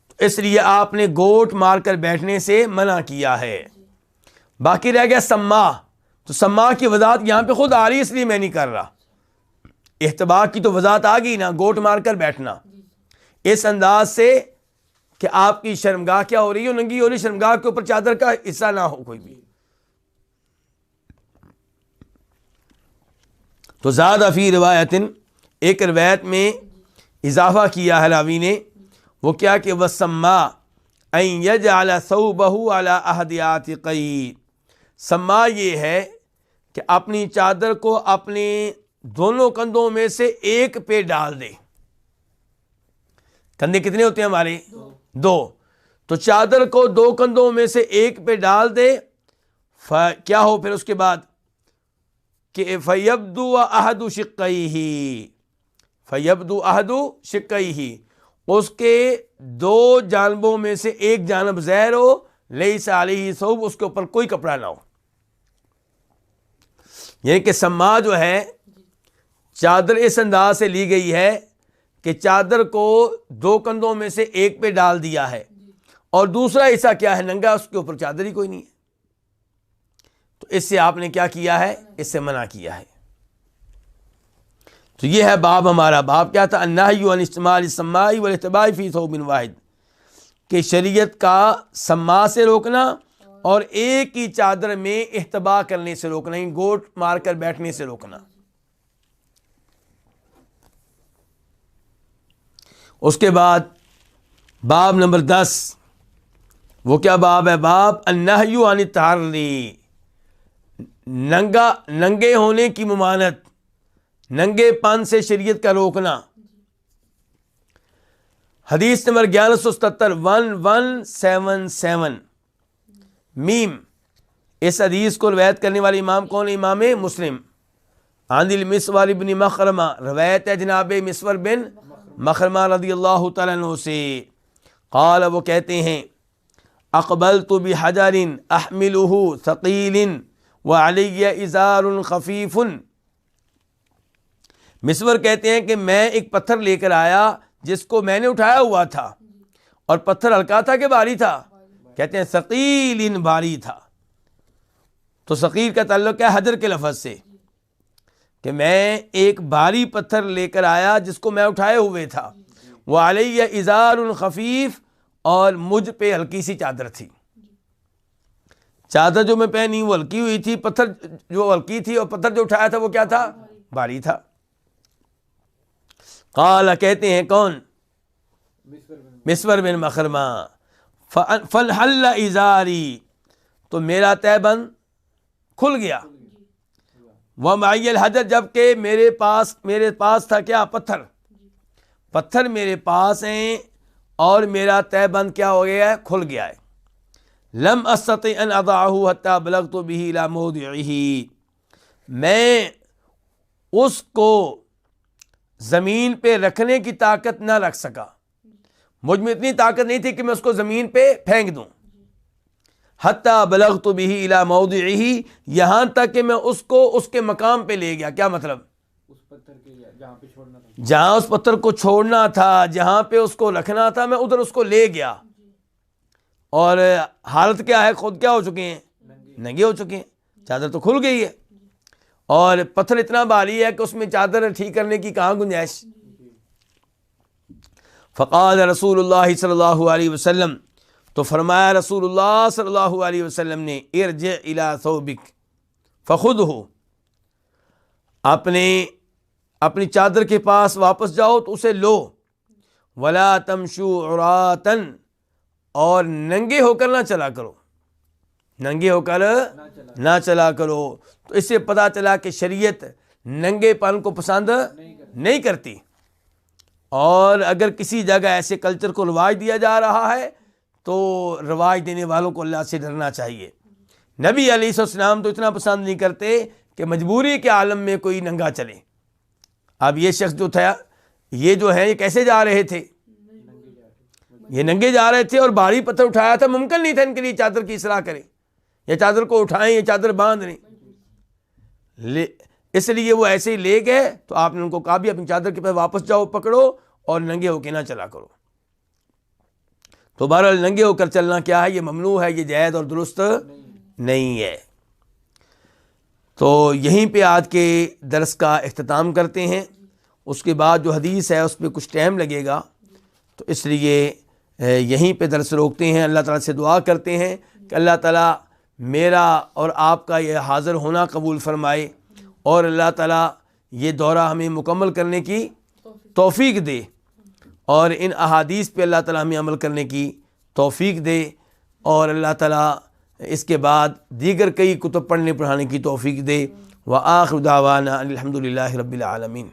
تو اس لیے آپ نے گوٹ مار کر بیٹھنے سے منع کیا ہے۔ باقی رہ گیا سما، تو سما کی وضاحت یہاں پہ خود آ رہی ہے، اس لیے میں نہیں کر رہا۔ احتباء کی تو وضاحت آ گئی نا، گوٹ مار کر بیٹھنا اس انداز سے کہ آپ کی شرمگاہ کیا ہو رہی ہے؟ ننگی ہو رہی، شرمگاہ کے اوپر چادر کا حصہ نہ ہو کوئی بھی۔ تو زیادہ فی روایت، ایک روایت میں اضافہ کیا ہے راوی نے، وہ کیا کہ وَسَمَّا أَن يَجْعَلَ ثَوْبَهُ عَلَى أَحَدِ عَاتِقَيْهِ، سما یہ ہے کہ اپنی چادر کو اپنے دونوں کندھوں میں سے ایک پہ ڈال دے۔ کندھے کتنے ہوتے ہیں ہمارے؟ دو۔ تو چادر کو دو کندھوں میں سے ایک پہ ڈال دے، کیا ہو پھر اس کے بعد کہ فَيَبْدُوَ أَحَدُ شِقَّيْهِ، فَيَبْدُو أَحَدُ شِقَّيْهِ، اس کے دو جانبوں میں سے ایک جانب ظاہر ہو، لَيْسَ عَلَيْهِ ثَوْبٌ، اس کے اوپر کوئی کپڑا نہ ہو۔ یعنی کہ سما جو ہے چادر اس انداز سے لی گئی ہے کہ چادر کو دو کندھوں میں سے ایک پہ ڈال دیا ہے، اور دوسرا حصہ کیا ہے؟ ننگا، اس کے اوپر چادر ہی کوئی نہیں ہے۔ تو اس سے آپ نے کیا کیا ہے؟ اس سے منع کیا ہے۔ تو یہ ہے باب، ہمارا باب کیا تھا؟ النہی عن استعمال السماء والاحتباء فی ثوب واحد، کہ شریعت کا سما سے روکنا اور ایک ہی چادر میں احتباء کرنے سے روکنا، گوٹ مار کر بیٹھنے سے روکنا۔ اس کے بعد باب نمبر 10، وہ کیا باب ہے؟ باب النہی عن التحری، ننگے ہونے کی ممانعت، ننگے پن سے شریعت کا روکنا۔ حدیث نمبر 1177 1177 میم، اس حدیث کو روایت کرنے والے امام کون؟ امام مسلم۔ عن المسور بن مخرمہ، روایت ہے جناب مسور بن مخرمہ رضی اللہ تعالیٰ عنہ سے، قال، وہ کہتے ہیں اقبلت بحجر احملہ ثقیل وعلی ازار خفیف، مسور کہتے ہیں کہ میں ایک پتھر لے کر آیا جس کو میں نے اٹھایا ہوا تھا، اور پتھر ہلکا تھا کہ بھاری تھا؟ کہتے ہیں ثقیل بھاری تھا۔ تو ثقیل کا تعلق ہے حجر کے لفظ سے، کہ میں ایک بھاری پتھر لے کر آیا جس کو میں اٹھائے ہوئے تھا، وعلیہ ازار خفیف، اور مجھ پہ ہلکی سی چادر تھی۔ چادر جو میں پہنی وہ ہلکی ہوئی تھی، پتھر جو ہلکی تھی، اور پتھر جو اٹھایا تھا وہ کیا تھا؟ بھاری تھا۔ قال کہتے ہیں کون؟ مسور بن مخرمہ، فانحل ازاری، تو میرا تہبند کھل گیا، ومعی الحجر، جبکہ میرے پاس تھا کیا؟ پتھر میرے پاس ہیں، اور میرا تہبند کیا ہو گیا ہے؟ کھل گیا ہے۔ لم استطع ان اضعه حتى بلغت به الى موضعه، میں اس کو زمین پہ رکھنے کی طاقت نہ رکھ سکا، مجھ میں اتنی طاقت نہیں تھی کہ میں اس کو زمین پہ پھینک دوں۔ حتی بلغت به الى موضعه، یہاں تک کہ میں اس کو اس کے مقام پہ لے گیا۔ کیا مطلب؟ اس پتھر کے جہاں پہ چھوڑنا تھا، جہاں اس پتھر کو چھوڑنا تھا، جہاں پہ اس کو رکھنا تھا، میں ادھر اس کو لے گیا۔ اور حالت کیا ہے؟ خود کیا ہو چکے ہیں؟ ننگے ہو چکے ہیں، چادر تو کھل گئی ہے، اور پتھر اتنا بھاری ہے کہ اس میں چادر ٹھیک کرنے کی کہاں گنجائش۔ فقال رسول اللہ صلی اللہ علیہ وسلم، تو فرمایا رسول اللہ صلی اللہ علیہ وسلم نے، ارجع الی ثوبک فخذہ، اپنی چادر کے پاس واپس جاؤ تو اسے لو، ولا تمشوا عراتا، اور ننگے ہو کر نہ چلا کرو، ننگے ہو کر نہ چلا کرو۔ تو اس سے پتہ چلا کہ شریعت ننگے پن کو پسند نہیں کرتی، اور اگر کسی جگہ ایسے کلچر کو رواج دیا جا رہا ہے تو رواج دینے والوں کو اللہ سے ڈرنا چاہیے۔ نبی علیہ السلام تو اتنا پسند نہیں کرتے کہ مجبوری کے عالم میں کوئی ننگا چلے۔ اب یہ شخص جو تھا، یہ جو ہے، یہ کیسے جا رہے تھے؟ یہ ننگے جا رہے تھے، اور بھاری پتھر اٹھایا تھا، ممکن نہیں تھا ان کے لیے چادر کی اصلاح کریں، یا چادر کو اٹھائیں، یا چادر باندھ لیں، اس لیے وہ ایسے ہی لے گئے۔ تو آپ نے ان کو کہا بھی اپنی چادر کے پاس واپس جاؤ، پکڑو، اور ننگے ہو کے نہ چلا کرو۔ تو بہرحال ننگے ہو کر چلنا کیا ہے؟ یہ ممنوع ہے، یہ جائز اور درست نہیں ہے۔ تو یہیں پہ آج کے درس کا اختتام کرتے ہیں۔ اس کے بعد جو حدیث ہے اس پہ کچھ ٹائم لگے گا، تو اس لیے یہیں پہ درس روکتے ہیں۔ اللہ تعالیٰ سے دعا کرتے ہیں کہ اللہ تعالیٰ میرا اور آپ کا یہ حاضر ہونا قبول فرمائے، اور اللہ تعالیٰ یہ دورہ ہمیں مکمل کرنے کی توفیق دے، اور ان احادیث پہ اللہ تعالیٰ ہمیں عمل کرنے کی توفیق دے، اور اللہ تعالیٰ اس کے بعد دیگر کئی کتب پڑھنے پڑھانے کی توفیق دے۔ وآخر دعوانا الحمدللہ رب العالمین۔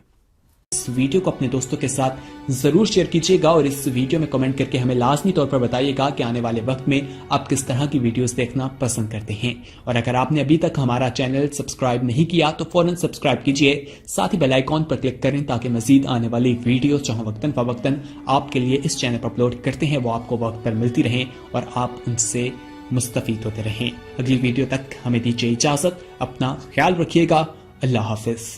اس ویڈیو کو اپنے دوستوں کے ساتھ ضرور شیئر کیجیے گا، اور اس ویڈیو میں کمنٹ کر کے ہمیں لازمی طور پر بتائیے گا کہ آنے والے وقت میں آپ کس طرح کی ویڈیوز دیکھنا پسند کرتے ہیں۔ اور اگر آپ نے ابھی تک ہمارا چینل سبسکرائب نہیں کیا تو فوراً سبسکرائب کیجیے، ساتھ ہی بیل آئیکن پر کلک کریں تاکہ مزید آنے والی ویڈیوز جو وقتاً فوقتاً آپ کے لیے اس چینل پر اپلوڈ کرتے ہیں وہ آپ کو وقت پر ملتی رہیں، اور آپ ان سے مستفید ہوتے رہیں۔ اگلی ویڈیو تک ہمیں دیجیے اجازت، اپنا خیال رکھیے گا، اللہ حافظ۔